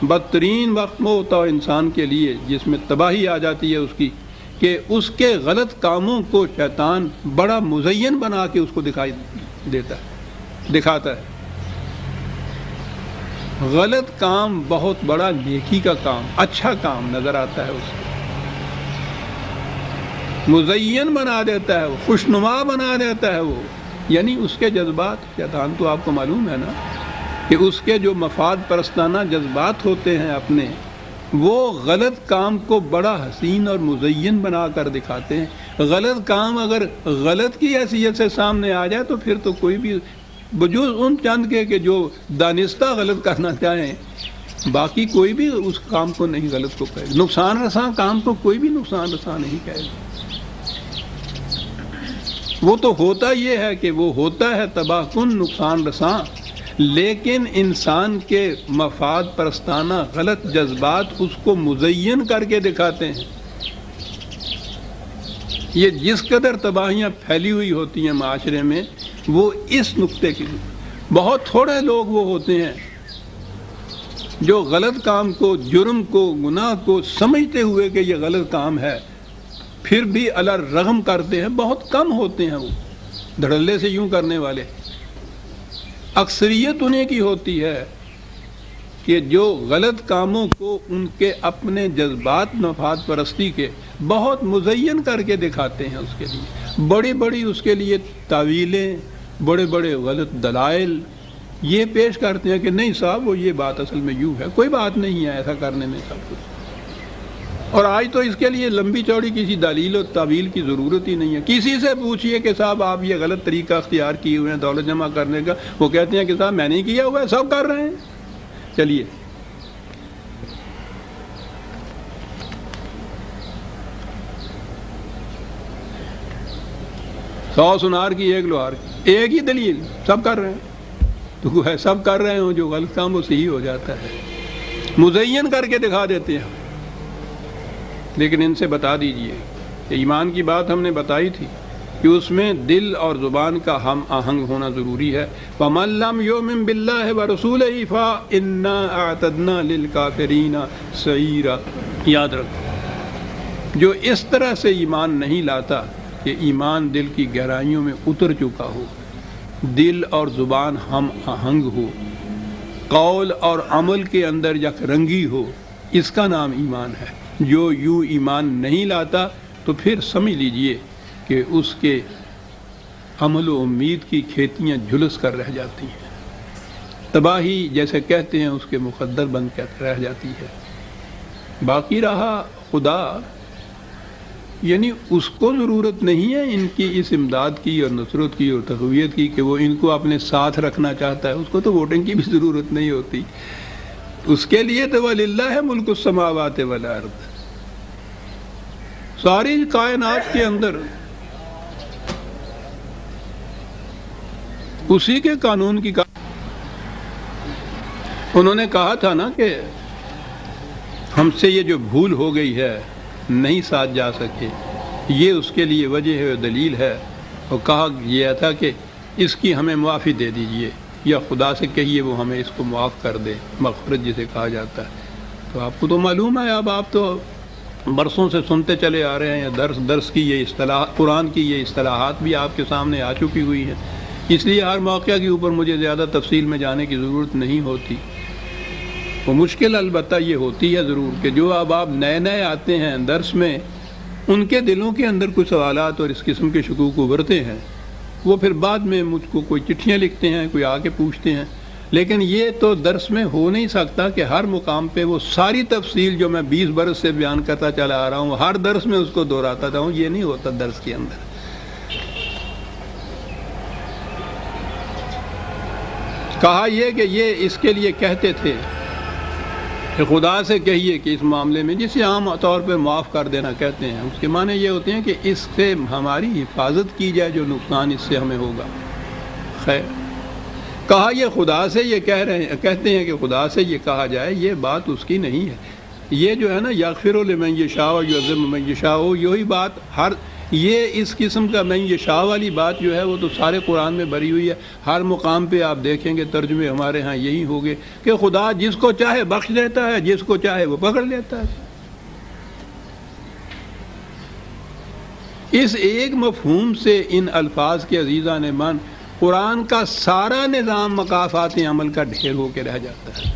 بدترین وقت وہ ہوتا ہے انسان کے لیے جس میں تباہی آ جاتی ہے اس کی، کہ اس کے غلط کاموں کو شیطان بڑا مزین بنا کے اس کو دکھائی دیتا ہے، دکھاتا ہے. غلط کام بہت بڑا نیکی کا کام، اچھا کام نظر آتا ہے، اس کو مزین بنا دیتا ہے، وہ خوشنما بنا دیتا ہے. وہ یعنی اس کے جذبات، شیطان تو آپ کو معلوم ہے نا کہ اس کے جو مفاد پرستانہ جذبات ہوتے ہیں اپنے، وہ غلط کام کو بڑا حسین اور مزین بنا کر دکھاتے ہیں. غلط کام اگر غلط کی حیثیت سے سامنے آ جائے تو پھر تو کوئی بھی بجوز ان چند کے کہ جو دانستہ غلط کرنا چاہیں، باقی کوئی بھی اس کام کو نہیں غلط کو کہے. نقصان رساں کام کو کوئی بھی نقصان رساں نہیں کہے گا. وہ تو ہوتا یہ ہے کہ وہ ہوتا ہے تباہ کن، نقصان رساں، لیکن انسان کے مفاد پرستانہ غلط جذبات اس کو مزین کر کے دکھاتے ہیں. یہ جس قدر تباہیاں پھیلی ہوئی ہوتی ہیں معاشرے میں، وہ اس نقطے کی. بہت تھوڑے لوگ وہ ہوتے ہیں جو غلط کام کو، جرم کو، گناہ کو سمجھتے ہوئے کہ یہ غلط کام ہے پھر بھی الرغم کرتے ہیں. بہت کم ہوتے ہیں وہ دھڑلے سے یوں کرنے والے. اکثریت انہیں کی ہوتی ہے کہ جو غلط کاموں کو ان کے اپنے جذبات مفاد پرستی کے بہت مزین کر کے دکھاتے ہیں. اس کے لیے بڑی بڑی اس کے لیے تعویلیں، بڑے بڑے غلط دلائل یہ پیش کرتے ہیں کہ نہیں صاحب وہ یہ بات اصل میں یوں ہے، کوئی بات نہیں ہے ایسا کرنے میں سب کچھ. اور آج تو اس کے لیے لمبی چوڑی کسی دلیل و تعویل کی ضرورت ہی نہیں ہے. کسی سے پوچھئے کہ صاحب آپ یہ غلط طریقہ اختیار کیے ہوئے ہیں دولت جمع کرنے کا، وہ کہتے ہیں کہ صاحب میں نہیں کیا ہوا ہے، سب کر رہے ہیں. چلیے سو سنار کی ایک لوہار کی، ایک ہی دلیل، سب کر رہے ہیں. تو ہے سب کر رہے ہوں جو غلط کام وہ صحیح ہو جاتا ہے، مزین کر کے دکھا دیتے ہیں. لیکن ان سے بتا دیجئے کہ ایمان کی بات ہم نے بتائی تھی کہ اس میں دل اور زبان کا ہم آہنگ ہونا ضروری ہے. وَمَن لَّمْ يُؤْمِن بِاللَّهِ وَرَسُولِهِ فَإِنَّا أَعْتَدْنَا لِلْكَافِرِينَ سَعِيرًا. یاد رکھو، جو اس طرح سے ایمان نہیں لاتا کہ ایمان دل کی گہرائیوں میں اتر چکا ہو، دل اور زبان ہم آہنگ ہو، قول اور عمل کے اندر یک رنگی ہو، اس کا نام ایمان ہے۔ جو یوں ایمان نہیں لاتا تو پھر سمجھ لیجئے کہ اس کے عمل و امید کی کھیتیاں جھلس کر رہ جاتی ہیں، تباہی جیسے کہتے ہیں اس کے مقدر بن کر رہ جاتی ہے۔ باقی رہا خدا، یعنی اس کو ضرورت نہیں ہے ان کی اس امداد کی اور نصرت کی اور تقویت کی کہ وہ ان کو اپنے ساتھ رکھنا چاہتا ہے، اس کو تو ووٹنگ کی بھی ضرورت نہیں ہوتی۔ اس کے لیے تو وَلِلَّهِ مُلْكُ السَّمَاوَاتِ وَالْأَرْضِ، ساری کائنات کے اندر اسی کے قانون کی انہوں نے کہا تھا نا کہ ہم سے یہ جو بھول ہو گئی ہے نہیں ساتھ جا سکے، یہ اس کے لیے وجہ ہے، دلیل ہے، اور کہا یہ تھا کہ اس کی ہمیں معافی دے دیجئے، یا خدا سے کہیے وہ ہمیں اس کو معاف کر دے، مغفرت جسے کہا جاتا ہے۔ تو آپ کو تو معلوم ہے، اب آپ تو برسوں سے سنتے چلے آ رہے ہیں، درس کی یہ اصطلاح، قرآن کی یہ اصطلاحات بھی آپ کے سامنے آ چکی ہوئی ہیں، اس لیے ہر موقع کے اوپر مجھے زیادہ تفصیل میں جانے کی ضرورت نہیں ہوتی۔ وہ مشکل البتہ یہ ہوتی ہے ضرور کہ جو اب آپ نئے نئے آتے ہیں درس میں، ان کے دلوں کے اندر کچھ سوالات اور اس قسم کے شکوک ابھرتے ہیں، وہ پھر بعد میں مجھ کو کوئی چٹھیاں لکھتے ہیں، کوئی آ کے پوچھتے ہیں، لیکن یہ تو درس میں ہو نہیں سکتا کہ ہر مقام پہ وہ ساری تفصیل جو میں 20 برس سے بیان کرتا چلا آ رہا ہوں ہر درس میں اس کو دہراتا تھا ہوں، یہ نہیں ہوتا درس کے اندر۔ کہا یہ کہ یہ اس کے لیے کہتے تھے کہ خدا سے کہیے کہ اس معاملے میں، جسے عام طور پہ معاف کر دینا کہتے ہیں، اس کے معنی یہ ہوتے ہیں کہ اس سے ہماری حفاظت کی جائے، جو نقصان اس سے ہمیں ہوگا۔ خیر، کہا یہ خدا سے یہ کہتے ہیں کہ خدا سے یہ کہا جائے، یہ بات اس کی نہیں ہے۔ یہ جو ہے نا یغفر لمن یشاء ویعذب من یشاء، یہی بات یہ اس قسم کا من یشاء والی بات جو ہے وہ تو سارے قرآن میں بھری ہوئی ہے۔ ہر مقام پہ آپ دیکھیں گے ترجمے ہمارے ہاں یہی ہوگے کہ خدا جس کو چاہے بخش دیتا ہے، جس کو چاہے وہ پکڑ لیتا ہے۔ اس ایک مفہوم سے ان الفاظ کے عزیزان من قرآن کا سارا نظام مکافات عمل کا ڈھیر ہو کے رہ جاتا ہے۔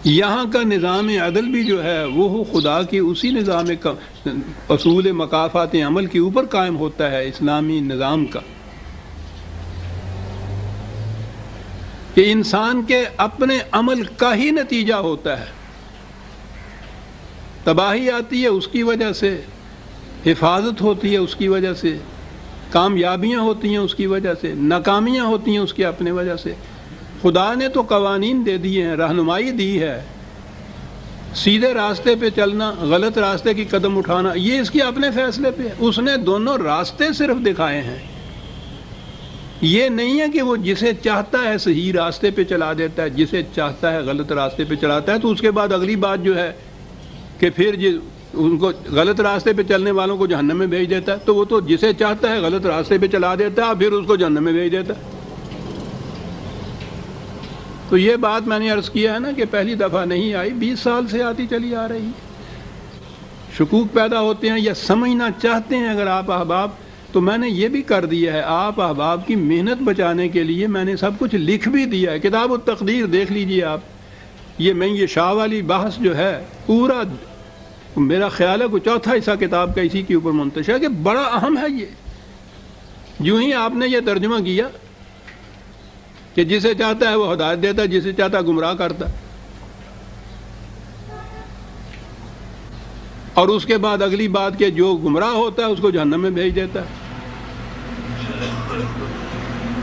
یہاں کا نظام عدل بھی جو ہے وہ خدا کی اسی نظام کا اصول مکافات عمل کے اوپر قائم ہوتا ہے، اسلامی نظام کا، کہ انسان کے اپنے عمل کا ہی نتیجہ ہوتا ہے۔ تباہی آتی ہے اس کی وجہ سے، حفاظت ہوتی ہے اس کی وجہ سے، کامیابیاں ہوتی ہیں اس کی وجہ سے، ناکامیاں ہوتی ہیں اس کی اپنے وجہ سے۔ خدا نے تو قوانین دے دیے ہیں، رہنمائی دی ہے، سیدھے راستے پہ چلنا، غلط راستے کی قدم اٹھانا، یہ اس کے اپنے فیصلے پہ ہے۔ اس نے دونوں راستے صرف دکھائے ہیں، یہ نہیں ہے کہ وہ جسے چاہتا ہے صحیح راستے پہ چلا دیتا ہے، جسے چاہتا ہے غلط راستے پہ چلاتا ہے، تو اس کے بعد اگلی بات جو ہے کہ پھر ان کو غلط راستے پہ چلنے والوں کو جہنم میں بھیج دیتا ہے، تو وہ تو جسے چاہتا ہے غلط راستے پہ چلا دیتا ہے، پھر اس کو جہنم میں بھیج دیتا ہے۔ تو یہ بات میں نے عرض کیا ہے نا کہ پہلی دفعہ نہیں آئی، 20 سال سے آتی چلی آ رہی ہے۔ شکوک پیدا ہوتے ہیں یا سمجھنا چاہتے ہیں اگر آپ احباب، تو میں نے یہ بھی کر دیا ہے، آپ احباب کی محنت بچانے کے لیے میں نے سب کچھ لکھ بھی دیا ہے۔ کتاب التقدیر دیکھ لیجئے آپ، یہ میں یہ شاہ والی بحث جو ہے پورا میرا خیال ہے کہ چوتھا حصہ کتاب کا اسی کے اوپر منتشر ہے، کہ بڑا اہم ہے یہ۔ یوں ہی آپ نے یہ ترجمہ کیا کہ جسے چاہتا ہے وہ ہدایت دیتا ہے، جسے چاہتا ہے گمراہ کرتا ہے، اور اس کے بعد اگلی بات کہ جو گمراہ ہوتا ہے اس کو جہنم میں بھیج دیتا ہے۔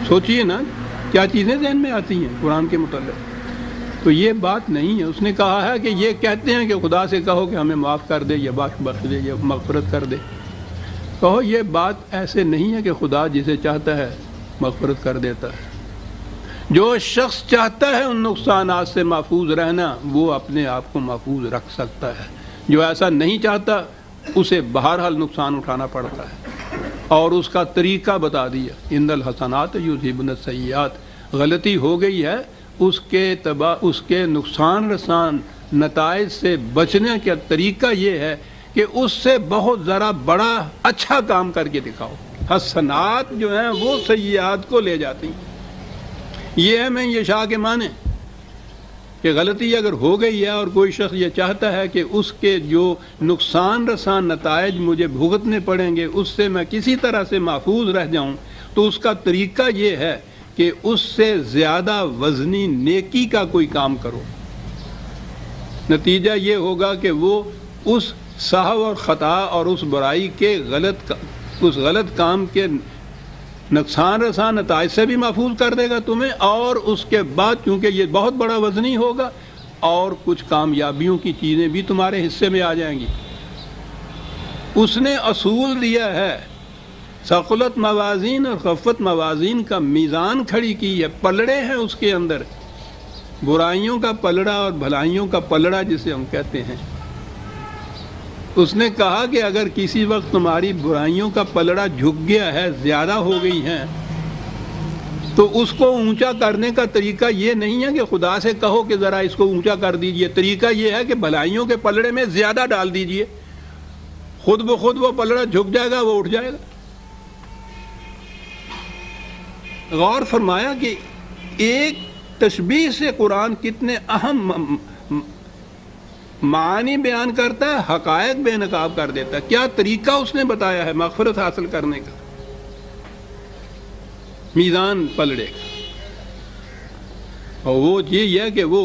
سوچئے نا کیا چیزیں ذہن میں آتی ہیں قرآن کے متعلق۔ تو یہ بات نہیں ہے۔ اس نے کہا ہے کہ یہ کہتے ہیں کہ خدا سے کہو کہ ہمیں معاف کر دے یا بخش دے یا مغفرت کر دے۔ کہو یہ بات ایسے نہیں ہے کہ خدا جسے چاہتا ہے مغفرت کر دیتا ہے۔ جو شخص چاہتا ہے ان نقصانات سے محفوظ رہنا، وہ اپنے آپ کو محفوظ رکھ سکتا ہے۔ جو ایسا نہیں چاہتا اسے بہرحال نقصان اٹھانا پڑتا ہے، اور اس کا طریقہ بتا دیا، ان الحسنات یذہبن السیئات۔ غلطی ہو گئی ہے، اس کے نقصان رسان نتائج سے بچنے کا طریقہ یہ ہے کہ اس سے بہت ذرا بڑا اچھا کام کر کے دکھاؤ۔ حسنات جو ہیں وہ سیئات کو لے جاتی ہیں۔ یہ ہے میں یہ شاہ کے معنی کہ غلطی اگر ہو گئی ہے اور کوئی شخص یہ چاہتا ہے کہ اس کے جو نقصان رساں نتائج مجھے بھگتنے پڑیں گے اس سے میں کسی طرح سے محفوظ رہ جاؤں، تو اس کا طریقہ یہ ہے کہ اس سے زیادہ وزنی نیکی کا کوئی کام کرو۔ نتیجہ یہ ہوگا کہ وہ اس سہو اور خطا اور اس برائی کے اس غلط کام کے نقصان رساں نتائج سے بھی محفوظ کر دے گا تمہیں، اور اس کے بعد چونکہ یہ بہت بڑا وزنی ہوگا اور کچھ کامیابیوں کی چیزیں بھی تمہارے حصے میں آ جائیں گی۔ اس نے اصول دیا ہے، ثقلت موازین اور خفت موازین کا میزان کھڑی کی ہے، پلڑے ہیں اس کے اندر، برائیوں کا پلڑا اور بھلائیوں کا پلڑا جسے ہم کہتے ہیں۔ اس نے کہا کہ اگر کسی وقت تمہاری برائیوں کا پلڑا جھک گیا ہے، زیادہ ہو گئی ہیں، تو اس کو اونچا کرنے کا طریقہ یہ نہیں ہے کہ خدا سے کہو کہ ذرا اس کو اونچا کر دیجئے، طریقہ یہ ہے کہ بھلائیوں کے پلڑے میں زیادہ ڈال دیجئے، خود بخود وہ پلڑا جھک جائے گا، وہ اٹھ جائے گا۔ غور فرمایا کہ ایک تشبیہ سے قرآن کتنے اہم معانی بیان کرتا ہے، حقائق بے نقاب کر دیتا ہے۔ کیا طریقہ اس نے بتایا ہے مغفرت حاصل کرنے کا، میزان پلڑے کا، اور وہ یہ ہے کہ وہ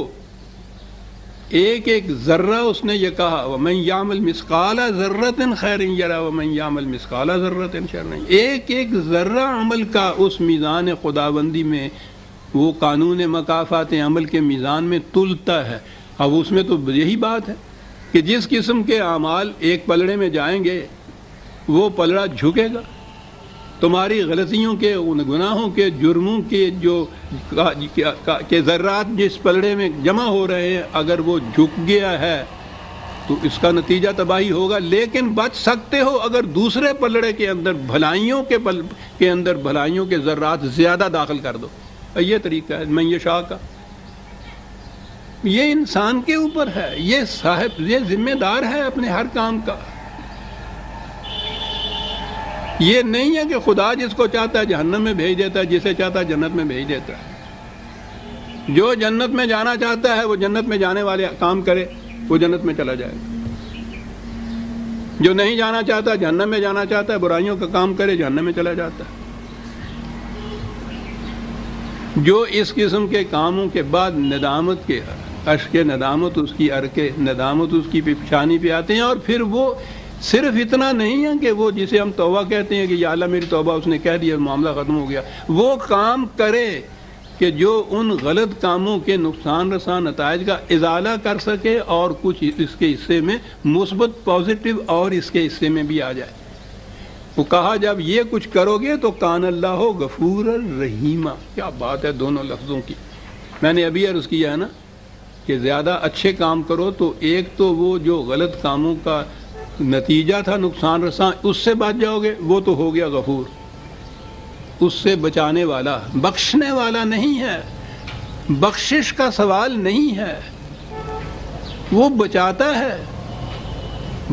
ایک ایک ذرہ اس نے یہ کہا وَمَن يَعْمَلْ مِثْقَالَ ذَرَّةٍ خَيْرٍ يَرَهُ وَمَن يَعْمَلْ مِثْقَالَ ذَرَّةٍ شَرًّا يَرَهُ، ایک ایک ذرہ عمل کا اس میزان خداوندی میں، وہ قانون مکافات عمل کے میزان میں تلتا ہے۔ اب اس میں تو یہی بات ہے کہ جس قسم کے اعمال ایک پلڑے میں جائیں گے وہ پلڑا جھکے گا۔ تمہاری غلطیوں کے، گناہوں کے، جرموں کے جو ذرات جس پلڑے میں جمع ہو رہے ہیں، اگر وہ جھک گیا ہے تو اس کا نتیجہ تباہی ہوگا، لیکن بچ سکتے ہو اگر دوسرے پلڑے کے اندر بھلائیوں کے اندر بھلائیوں کے ذرات زیادہ داخل کر دو۔ یہ طریقہ ہے من یشاء کا، یہ انسان کے اوپر ہے، یہ ذمہ دار ہے اپنے ہر کام کا۔ یہ نہیں ہے کہ خدا جس کو چاہتا ہے جہنم میں بھیج دیتا ہے، جسے چاہتا ہے جنت میں بھیج دیتا ہے۔ جو جنت میں جانا چاہتا ہے وہ جنت میں جانے والے کام کرے، وہ جنت میں چلا جائے گا۔ جو نہیں جانا چاہتا، جہنم میں جانا چاہتا ہے، برائیوں کا کام کرے، جہنم میں چلا جاتا ہے۔ جو اس قسم کے کاموں کے بعد ندامت کے اشک ندامت، اس کی ارکے ندامت اس کی پیشانی پہ آتے ہیں، اور پھر وہ صرف اتنا نہیں ہے کہ وہ جسے ہم توبہ کہتے ہیں کہ یا اللہ میری توبہ اس نے کہہ دیا، معاملہ ختم ہو گیا، وہ کام کرے کہ جو ان غلط کاموں کے نقصان رساں نتائج کا ازالہ کر سکے اور کچھ اس کے حصے میں مثبت پازیٹیو اور اس کے حصے میں بھی آ جائے۔ وہ کہا جب یہ کچھ کرو گے تو کان اللہ غفور الرحیم۔ کیا بات ہے دونوں لفظوں کی۔ میں نے ابھی عرض کیا ہے نا کہ زیادہ اچھے کام کرو تو ایک تو وہ جو غلط کاموں کا نتیجہ تھا نقصان رساں، اس سے بچ جاؤ گے، وہ تو ہو گیا غفور، اس سے بچانے والا، بخشنے والا نہیں ہے، بخشش کا سوال نہیں ہے، وہ بچاتا ہے،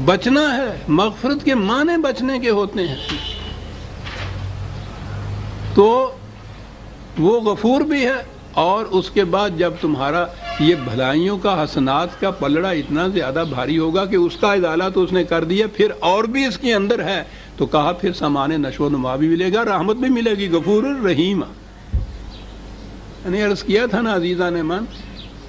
بچنا ہے۔ مغفرت کے معنی بچنے کے ہوتے ہیں، تو وہ غفور بھی ہے۔ اور اس کے بعد جب تمہارا یہ بھلائیوں کا حسنات کا پلڑا اتنا زیادہ بھاری ہوگا کہ اس کا ازالہ تو اس نے کر دیا، پھر اور بھی اس کے اندر ہے، تو کہا پھر سامان نشو و نما بھی ملے گا، رحمت بھی ملے گی، غفور الرحیم۔ میں نے عرض کیا تھا نا عزیزان ایمان،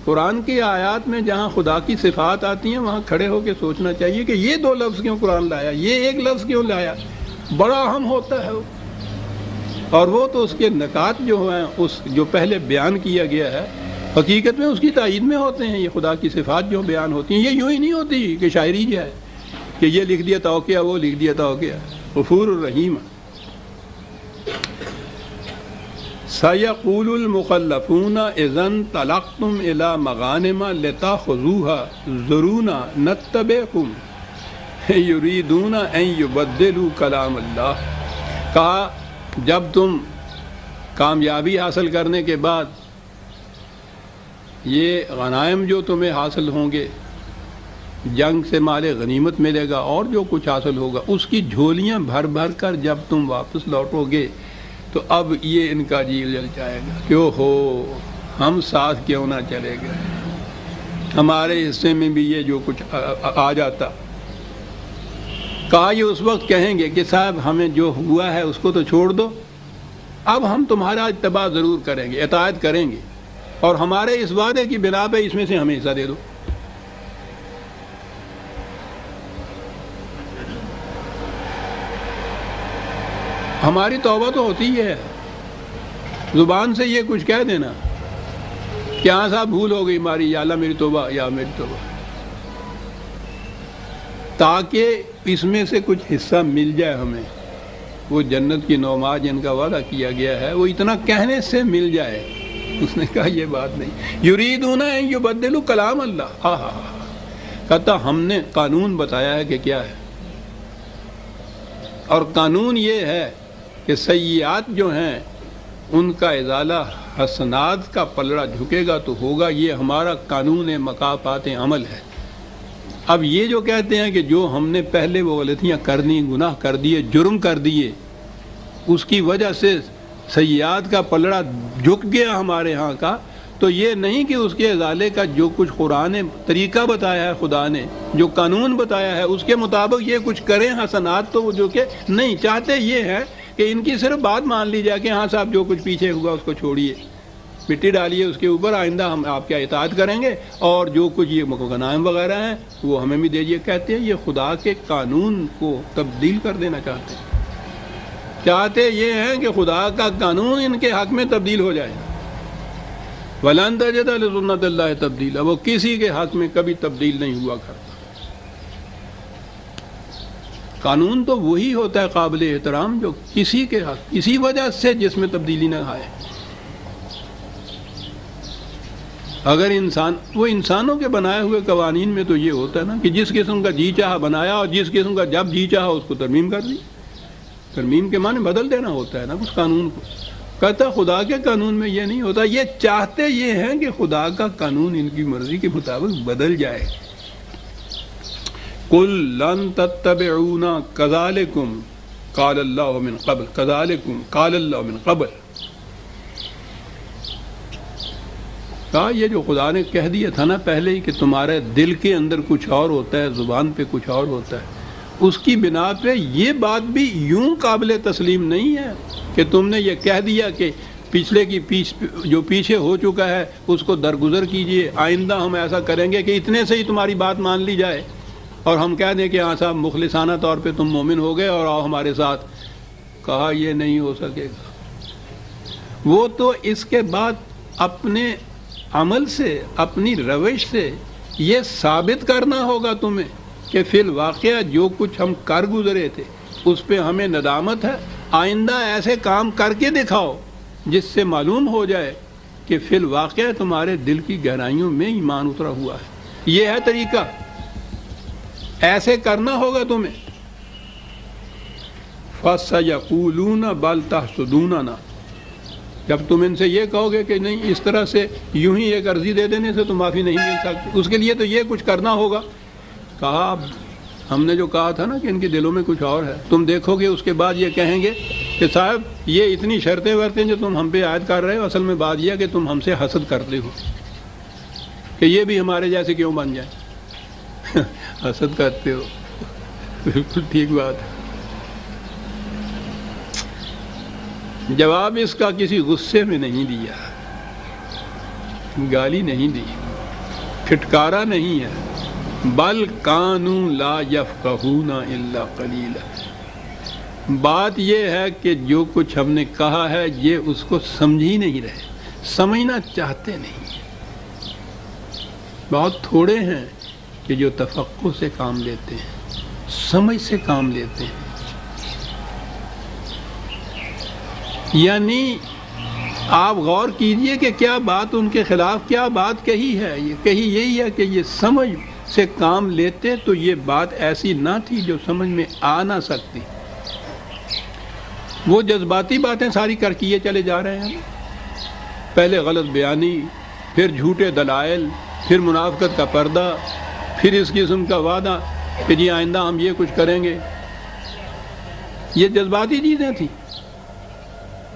قرآن کی آیات میں جہاں خدا کی صفات آتی ہیں وہاں کھڑے ہو کے سوچنا چاہیے کہ یہ دو لفظ کیوں قرآن لایا، یہ ایک لفظ کیوں لایا، بڑا اہم ہوتا ہے وہ۔ اور وہ تو اس کے نکات جو ہیں، اس جو پہلے بیان کیا گیا ہے، حقیقت میں اس کی تائید میں ہوتے ہیں۔ یہ خدا کی صفات جو بیان ہوتی ہیں، یہ یوں ہی نہیں ہوتی کہ شاعری جو ہے کہ یہ لکھ دیا توقیہ، وہ لکھ دیا توقیہ۔ غفور الرحیم۔ سَيَقُولُ الْمُخَلَّفُونَ إِذَا انطَلَقْتُمْ إِلَى مَغَانِمَ لِتَأْخُذُوهَا ذَرُونَا نَتَّبِعْكُمْ يُرِيدُونَ أَن يُبَدِّلُوا كَلَامَ اللَّهِ۔ کہا جب تم کامیابی حاصل کرنے کے بعد یہ غنائم جو تمہیں حاصل ہوں گے، جنگ سے مال غنیمت ملے گا اور جو کچھ حاصل ہوگا، اس کی جھولیاں بھر بھر کر جب تم واپس لوٹو گے تو اب یہ ان کا جی جل جائے گا کہ ہو ہم ساتھ کیوں نہ چلے گئے، ہمارے حصے میں بھی یہ جو کچھ آ جاتا۔ کہا یہ اس وقت کہیں گے کہ صاحب ہمیں جو ہوا ہے اس کو تو چھوڑ دو، اب ہم تمہارا اتباع ضرور کریں گے، اطاعت کریں گے، اور ہمارے اس وعدے کی بنا پہ اس میں سے ہمیں حصہ دے دو۔ ہماری توبہ تو ہوتی ہے زبان سے یہ کچھ کہہ دینا کہ ہاں صاحب بھول ہو گئی ہماری، یا اللہ میری توبہ، یا میری توبہ، تاکہ اس میں سے کچھ حصہ مل جائے ہمیں۔ وہ جنت کی نعماء جن کا وعدہ کیا گیا ہے وہ اتنا کہنے سے مل جائے۔ اس نے کہا یہ بات نہیں، یریدون ان یبدلوا کلام اللہ، کہتا ہم نے قانون بتایا ہے کہ کیا ہے، اور قانون یہ ہے کہ سیئات جو ہیں ان کا ازالہ حسنات کا پلڑا جھکے گا تو ہوگا، یہ ہمارا قانون مکافات عمل ہے۔ اب یہ جو کہتے ہیں کہ جو ہم نے پہلے وہ غلطیاں کر دی، گناہ کر دیے، جرم کر دیے، اس کی وجہ سے سیئات کا پلڑا جھک گیا ہمارے ہاں کا، تو یہ نہیں کہ اس کے ازالے کا جو کچھ قرآن نے طریقہ بتایا ہے، خدا نے جو قانون بتایا ہے اس کے مطابق یہ کچھ کریں حسنات، تو جو کہ نہیں چاہتے یہ ہے کہ ان کی صرف بات مان لی جائے کہ ہاں صاحب جو کچھ پیچھے ہوا اس کو چھوڑیے، مٹی ڈالیے اس کے اوپر، آئندہ ہم آپ کیا اطاعت کریں گے، اور جو کچھ یہ غنائم وغیرہ ہیں وہ ہمیں بھی دیجیے۔ کہتے ہیں یہ خدا کے قانون کو تبدیل کر دینا چاہتے یہ ہیں کہ خدا کا قانون ان کے حق میں تبدیل ہو جائے۔ وَلَن تَجِدَ لِسُنَّتِ اللَّهِ تَبْدِيلًا، وہ کسی کے حق میں کبھی تبدیل نہیں ہوا کرتا۔ قانون تو وہی ہوتا ہے قابل احترام جو کسی کے حق کسی وجہ سے جس میں تبدیلی نہ آئے۔ اگر انسان، وہ انسانوں کے بنائے ہوئے قوانین میں تو یہ ہوتا ہے نا کہ جس قسم کا جی چاہا بنایا اور جس قسم کا جب جی چاہا اس کو ترمیم کر دی۔ ترمیم کے معنی بدل دینا ہوتا ہے نا اس قانون کو۔ کہتا خدا کے قانون میں یہ نہیں ہوتا، یہ چاہتے یہ ہیں کہ خدا کا قانون ان کی مرضی کے مطابق بدل جائے۔ قُل لَن تَتَّبِعُونَا كَذَلِكُمْ قَالَ اللَّهُ مِن قَبْلُ كَذَلِكُمْ قَالَ اللَّهُ مِن قَبْلُ، کہا یہ جو خدا نے کہہ دیا تھا نا پہلے ہی کہ تمہارے دل کے اندر کچھ اور ہوتا ہے، زبان پہ کچھ اور ہوتا ہے، اس کی بنا پہ یہ بات بھی یوں قابل تسلیم نہیں ہے کہ تم نے یہ کہہ دیا کہ پچھلے کی جو پیچھے ہو چکا ہے اس کو درگزر کیجئے، آئندہ ہم ایسا کریں گے کہ اتنے سے ہی تمہاری بات مان لی جائے اور ہم کہہ دیں کہ ہاں صاحب مخلصانہ طور پہ تم مومن ہو گئے اور آؤ ہمارے ساتھ۔ کہا یہ نہیں ہو سکے گا۔ وہ تو اس کے بعد اپنے عمل سے، اپنی روش سے یہ ثابت کرنا ہوگا تمہیں کہ فی الواقعہ جو کچھ ہم کر گزرے تھے اس پہ ہمیں ندامت ہے، آئندہ ایسے کام کر کے دکھاؤ جس سے معلوم ہو جائے کہ فی الواقعہ تمہارے دل کی گہرائیوں میں ایمان اترا ہوا ہے۔ یہ ہے طریقہ، ایسے کرنا ہوگا تمہیں۔ فَسَيَقُولُونَ بَلْ تَحْسُدُونَنَا، جب تم ان سے یہ کہو گے کہ نہیں اس طرح سے یوں ہی ایک عرضی دے دینے سے تو معافی نہیں مل سکتی، اس کے لیے تو یہ کچھ کرنا ہوگا۔ کہا ہم نے جو کہا تھا نا کہ ان کے دلوں میں کچھ اور ہے، تم دیکھو گے اس کے بعد یہ کہیں گے کہ صاحب یہ اتنی شرطیں ورتیں جو تم ہم پہ عائد کر رہے ہو، اصل میں بات یہ ہے کہ تم ہم سے حسد کرتے ہو کہ یہ بھی ہمارے جیسے کیوں بن جائے۔ حسد کرتے ہو، بالکل ٹھیک بات ہے۔ جواب اس کا کسی غصے میں نہیں دیا، گالی نہیں دی، پھٹکارا نہیں ہے، بل کانوا لا یفقہون الا قلیلا۔ بات یہ ہے کہ جو کچھ ہم نے کہا ہے یہ اس کو سمجھ ہی نہیں رہے، سمجھنا چاہتے نہیں۔ بہت تھوڑے ہیں کہ جو تفقہ سے کام لیتے ہیں، سمجھ سے کام لیتے ہیں۔ یعنی آپ غور کیجئے کہ کیا بات ان کے خلاف کیا بات کہی ہے، یہ کہی یہی ہے کہ یہ سمجھ سے کام لیتے تو یہ بات ایسی نہ تھی جو سمجھ میں آ نہ سکتی۔ وہ جذباتی باتیں ساری کر کیے چلے جا رہے ہیں، پہلے غلط بیانی، پھر جھوٹے دلائل، پھر منافقت کا پردہ، پھر اس قسم کا وعدہ کہ جی آئندہ ہم یہ کچھ کریں گے۔ یہ جذباتی چیزیں تھیں،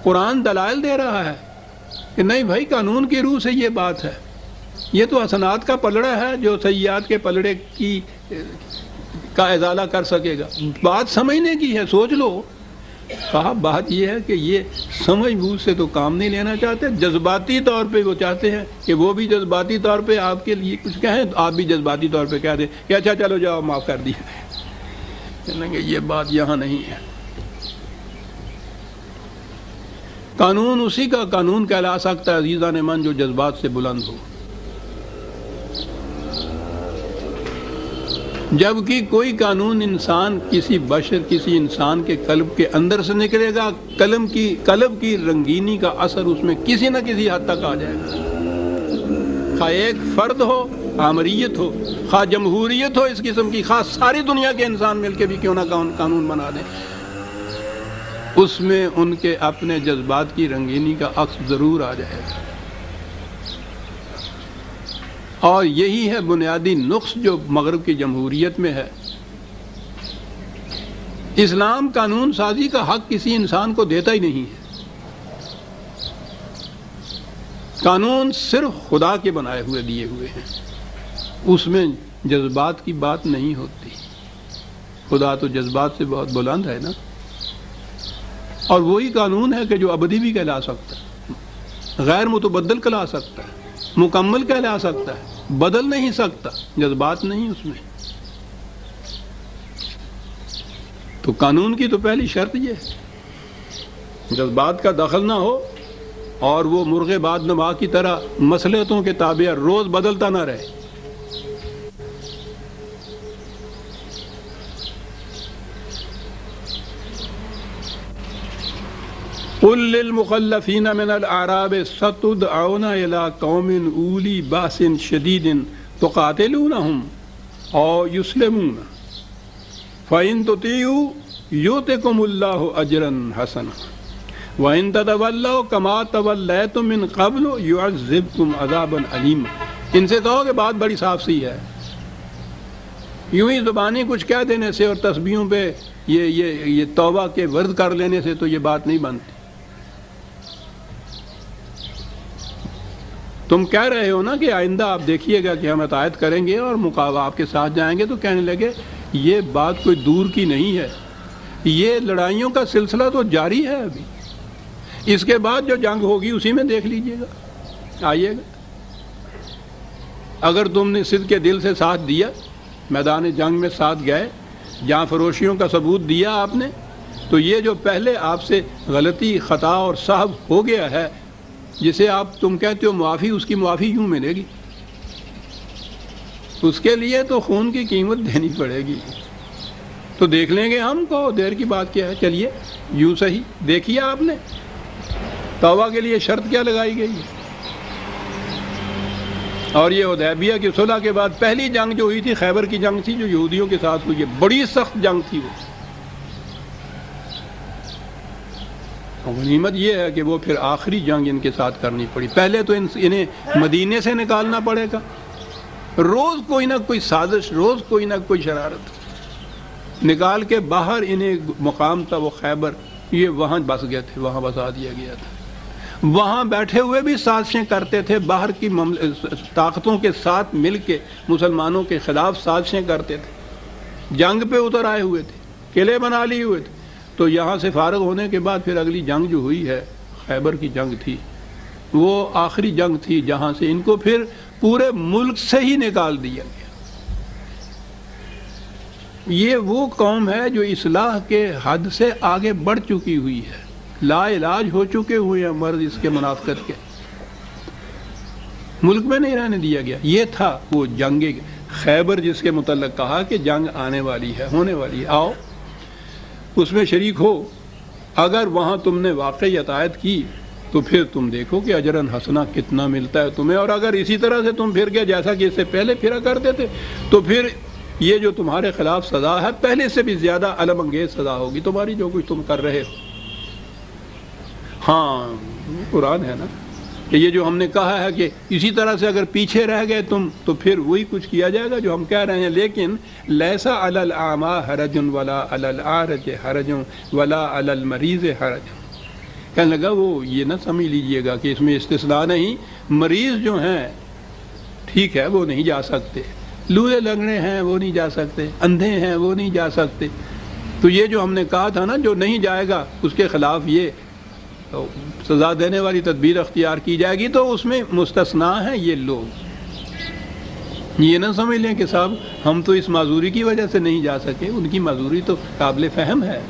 قرآن دلائل دے رہا ہے کہ نہیں بھائی قانون کی روح سے یہ بات ہے، یہ تو حسنات کا پلڑا ہے جو سیئات کے پلڑے کا ازالہ کر سکے گا۔ بات سمجھنے کی ہے، سوچ لو۔ کہا بات یہ ہے کہ یہ سمجھ بوجھ سے تو کام نہیں لینا چاہتے، جذباتی طور پہ وہ چاہتے ہیں کہ وہ بھی جذباتی طور پہ آپ کے لیے کچھ کہیں تو آپ بھی جذباتی طور پہ کہہ دیں کہ اچھا چلو جاؤ معاف کر دیا۔ کہیں گے یہ بات یہاں نہیں ہے۔ قانون اسی کا قانون کہلا سکتا ہے عزیزان من جو جذبات سے بلند ہو، جبکہ کوئی قانون انسان کسی بشر کسی انسان کے قلب کے اندر سے نکلے گا، قلب کی رنگینی کا اثر اس میں کسی نہ کسی حد تک آ جائے گا، خواہ ایک فرد ہو، آمریت ہو، خواہ جمہوریت ہو اس قسم کی، خواہ ساری دنیا کے انسان مل کے بھی کیوں نہ قانون بنا دیں، اس میں ان کے اپنے جذبات کی رنگینی کا عکس ضرور آ جائے گا۔ اور یہی ہے بنیادی نقص جو مغرب کی جمہوریت میں ہے۔ اسلام قانون سازی کا حق کسی انسان کو دیتا ہی نہیں ہے، قانون صرف خدا کے بنائے ہوئے دیے ہوئے ہیں، اس میں جذبات کی بات نہیں ہوتی۔ خدا تو جذبات سے بہت بلند ہے نا، اور وہی قانون ہے کہ جو ابدی بھی کہلا سکتا ہے، غیر متبدل کہلا سکتا ہے، مکمل کہلا سکتا ہے، بدل نہیں سکتا، جذبات نہیں اس میں۔ تو قانون کی تو پہلی شرط یہ ہے جذبات کا دخل نہ ہو، اور وہ مرغ بعد نما کی طرح مصلحتوں کے تابع روز بدلتا نہ رہے۔ قل للمخلفین من الاعراب ستدعون الى قوم اولی باس شدید تقاتلونہم او یسلمون فإن تطیعوا یؤتکم اللہ اجرا حسنا وإن تتولوا کما تولیتم من قبل یعذبکم عذابا علیما۔ ان سے کہو کہ بات بڑی صاف سی ہے، یوں ہی زبانی کچھ کہہ دینے سے اور تسبیحوں پہ یہ توبہ کے ورد کر لینے سے تو یہ بات نہیں بنتی۔ تم کہہ رہے ہو نا کہ آئندہ آپ دیکھیے گا کہ ہم اطاعت کریں گے اور مقابلہ آپ کے ساتھ جائیں گے، تو کہنے لگے یہ بات کوئی دور کی نہیں ہے، یہ لڑائیوں کا سلسلہ تو جاری ہے ابھی، اس کے بعد جو جنگ ہوگی اسی میں دیکھ لیجئے گا، آئیے گا۔ اگر تم نے صدق کے دل سے ساتھ دیا، میدان جنگ میں ساتھ گئے، جہاں فروشیوں کا ثبوت دیا آپ نے، تو یہ جو پہلے آپ سے غلطی خطا اور سہو ہو گیا ہے، جسے آپ تم کہتے ہو معافی، اس کی معافی یوں ملے گی، اس کے لیے تو خون کی قیمت دینی پڑے گی۔ تو دیکھ لیں گے ہم کو، دیر کی بات کیا ہے، چلیے یوں صحیح دیکھیے آپ نے توبہ کے لیے شرط کیا لگائی گئی ہے۔ اور یہ حدیبیہ کی صلح کے بعد پہلی جنگ جو ہوئی تھی خیبر کی جنگ تھی، جو یہودیوں کے ساتھ ہوئی ہے، بڑی سخت جنگ تھی وہ۔ غنیمت یہ ہے کہ وہ پھر آخری جنگ ان کے ساتھ کرنی پڑی، پہلے تو انہیں مدینے سے نکالنا پڑے گا، روز کوئی نہ کوئی سازش، روز کوئی نہ کوئی شرارت نکال کے باہر انہیں مقام تھا وہ خیبر، یہ وہاں بس گئے تھے، وہاں بسا دیا گیا تھا، وہاں بیٹھے ہوئے بھی سازشیں کرتے تھے، باہر کی طاقتوں کے ساتھ مل کے مسلمانوں کے خلاف سازشیں کرتے تھے، جنگ پہ اتر آئے ہوئے تھے، قلعے بنا لیے ہوئے تھے۔ تو یہاں سے فارغ ہونے کے بعد پھر اگلی جنگ جو ہوئی ہے خیبر کی جنگ تھی، وہ آخری جنگ تھی جہاں سے ان کو پھر پورے ملک سے ہی نکال دیا گیا۔ یہ وہ قوم ہے جو اصلاح کے حد سے آگے بڑھ چکی ہوئی ہے، لا علاج ہو چکے ہوئے ہیں مرض اس کے منافقت کے، ملک میں نہیں رہنے دیا گیا۔ یہ تھا وہ جنگ خیبر جس کے متعلق کہا کہ جنگ آنے والی ہے، ہونے والی ہے، آؤ اس میں شریک ہو۔ اگر وہاں تم نے واقعی اطاعت کی تو پھر تم دیکھو کہ اجرن حسنہ کتنا ملتا ہے تمہیں، اور اگر اسی طرح سے تم پھر گئے جیسا کہ اس سے پہلے پھرا کرتے تھے تو پھر یہ جو تمہارے خلاف سزا ہے پہلے سے بھی زیادہ علم انگیز سزا ہوگی تمہاری، جو کچھ تم کر رہے ہو۔ ہاں قرآن ہے نا کہ یہ جو ہم نے کہا ہے کہ اسی طرح سے اگر پیچھے رہ گئے تم تو پھر وہی کچھ کیا جائے گا جو ہم کہہ رہے ہیں۔ لیکن لیسا علی الاعمی حرج ولا علی الاعرج حرج ولا علی المریض حرج، کہنے لگا وہ یہ نہ سمجھ لیجئے گا کہ اس میں استثناء نہیں، مریض جو ہیں ٹھیک ہے وہ نہیں جا سکتے، لوہے لنگڑے ہیں وہ نہیں جا سکتے، اندھے ہیں وہ نہیں جا سکتے، تو یہ جو ہم نے کہا تھا نا جو نہیں جائے گا اس کے خلاف یہ سزا دینے والی تدبیر اختیار کی جائے گی، تو اس میں مستثنیٰ ہیں یہ لوگ۔ یہ نہ سمجھ لیں کہ صاحب ہم تو اس معذوری کی وجہ سے نہیں جا سکے، ان کی معذوری تو قابل فہم ہے،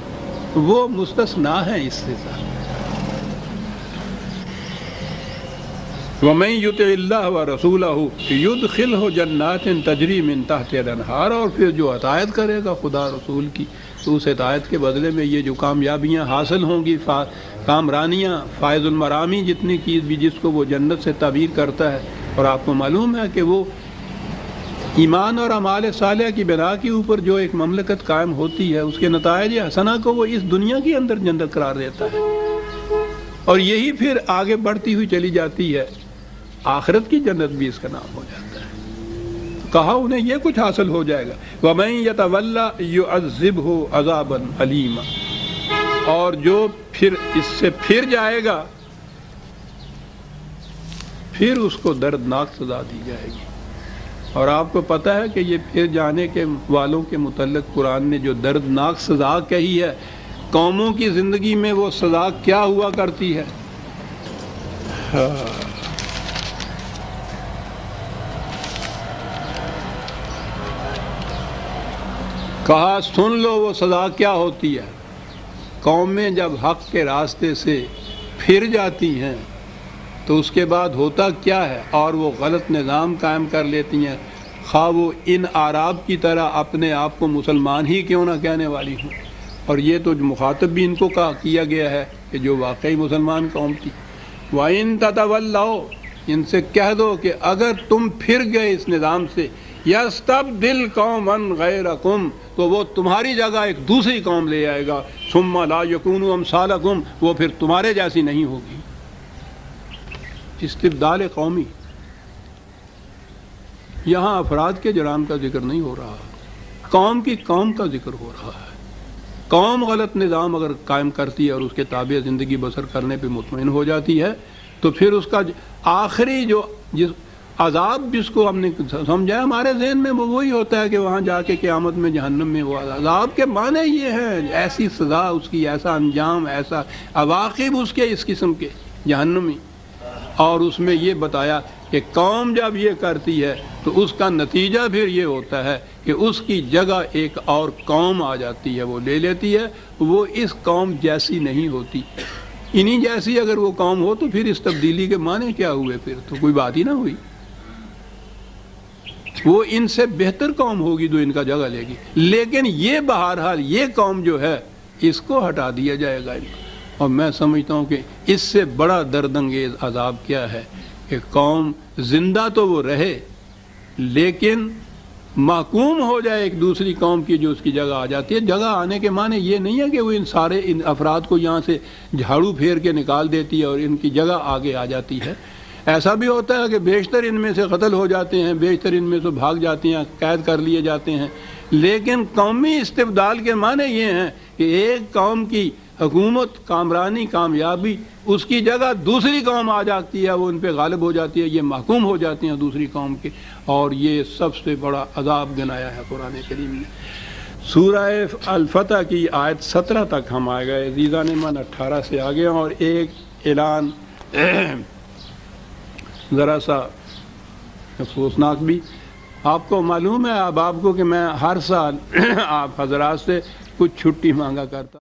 وہ مستثنیٰ ہیں اس سے۔ وَمَن يُطِعِ اللَّهَ وَرَسُولَهُ يُدْخِلْهُ جَنَّاتٍ تَجْرِي مِن تَحْتِهَا الْأَنْهَارُ، اور پھر جو اطاعت کرے گا خدا رسول کی تو اس اطاعت کے بدلے میں یہ جو کامیابیاں حاصل ہوں گی، کامرانیاں، فائز المرامی جتنی چیز بھی جس کو وہ جنت سے تعبیر کرتا ہے، اور آپ کو معلوم ہے کہ وہ ایمان اور اعمال صالحہ کی بنا کے اوپر جو ایک مملکت قائم ہوتی ہے اس کے نتائج حسنہ کو وہ اس دنیا کے اندر جنت قرار دیتا ہے، اور یہی پھر آگے بڑھتی ہوئی چلی جاتی ہے، آخرت کی جنت بھی اس کا نام ہو جاتا ہے۔ کہا انہیں یہ کچھ حاصل ہو جائے گا، وَمَن يَتَوَلَّ يُعَذِّبْهُ عَذَابًا أَلِيمًا، اور جو پھر اس سے پھر جائے گا پھر اس کو دردناک سزا دی جائے گی۔ اور آپ کو پتہ ہے کہ یہ پھر جانے کے والوں کے متعلق قرآن نے جو دردناک سزا کہی ہے، قوموں کی زندگی میں وہ سزا کیا ہوا کرتی ہے؟ کہا سن لو وہ سزا کیا ہوتی ہے۔ قومیں جب حق کے راستے سے پھر جاتی ہیں تو اس کے بعد ہوتا کیا ہے، اور وہ غلط نظام قائم کر لیتی ہیں، خواہ وہ ان اعراب کی طرح اپنے آپ کو مسلمان ہی کیوں نہ کہنے والی ہوں، اور یہ تو جو مخاطب بھی ان کو کیا گیا ہے کہ جو واقعی مسلمان قوم تھی۔ وَإِن تَتَوَلَّوْا، ان سے کہہ دو کہ اگر تم پھر گئے اس نظام سے، يَسْتَبْدِلْ قَوْمًا غَيْرَكُمْ، تو وہ تمہاری جگہ ایک دوسری قوم لے آئے گا، ثُمَّ لَا يَكُونُوا أَمْثَالَكُمْ، وہ پھر تمہارے جیسی نہیں ہوگی۔ استبدال قومی، یہاں افراد کے جرائم کا ذکر نہیں ہو رہا، قوم کی قوم کا ذکر ہو رہا ہے۔ قوم غلط نظام اگر قائم کرتی ہے اور اس کے تابع زندگی بسر کرنے پہ مطمئن ہو جاتی ہے تو پھر اس کا آخری جو عذاب جس کو ہم نے سمجھا ہمارے ذہن میں وہ وہی ہوتا ہے کہ وہاں جا کے قیامت میں جہنم میں وہ عذاب کے معنی یہ ہیں، ایسی سزا اس کی، ایسا انجام، ایسا عواقب اس کے اس قسم کے جہنمی۔ اور اس میں یہ بتایا کہ قوم جب یہ کرتی ہے تو اس کا نتیجہ پھر یہ ہوتا ہے کہ اس کی جگہ ایک اور قوم آ جاتی ہے، وہ لے لیتی ہے، وہ اس قوم جیسی نہیں ہوتی۔ انہی جیسی اگر وہ قوم ہو تو پھر اس تبدیلی کے معنی کیا ہوئے؟ پھر تو کوئی بات ہی نہ ہوئی، وہ ان سے بہتر قوم ہوگی جو ان کا جگہ لے گی۔ لیکن یہ بہرحال یہ قوم جو ہے اس کو ہٹا دیا جائے گا، اور میں سمجھتا ہوں کہ اس سے بڑا درد انگیز عذاب کیا ہے کہ قوم زندہ تو وہ رہے لیکن محکوم ہو جائے ایک دوسری قوم کی جو اس کی جگہ آ جاتی ہے۔ جگہ آنے کے معنی یہ نہیں ہے کہ وہ ان سارے افراد کو یہاں سے جھاڑو پھیر کے نکال دیتی ہے اور ان کی جگہ آگے آ جاتی ہے۔ ایسا بھی ہوتا ہے کہ بیشتر ان میں سے قتل ہو جاتے ہیں، بیشتر ان میں سے بھاگ جاتے ہیں، قید کر لیے جاتے ہیں، لیکن قومی استبدال کے معنی یہ ہیں کہ ایک قوم کی حکومت، کامرانی، کامیابی، اس کی جگہ دوسری قوم آ جاتی ہے، وہ ان پہ غالب ہو جاتی ہے، یہ محکوم ہو جاتے ہیں دوسری قوم کے، اور یہ سب سے بڑا عذاب گنایا ہے قرآن کریم نے۔ سورہ الفتح کی آیت 17 تک ہم آ گئے، عزیزان من 18 سے آگے، اور ایک اعلان ذرا سا افسوسناک بھی۔ آپ کو معلوم ہے اب آپ کو کہ میں ہر سال آپ حضرات سے کچھ چھٹی مانگا کرتا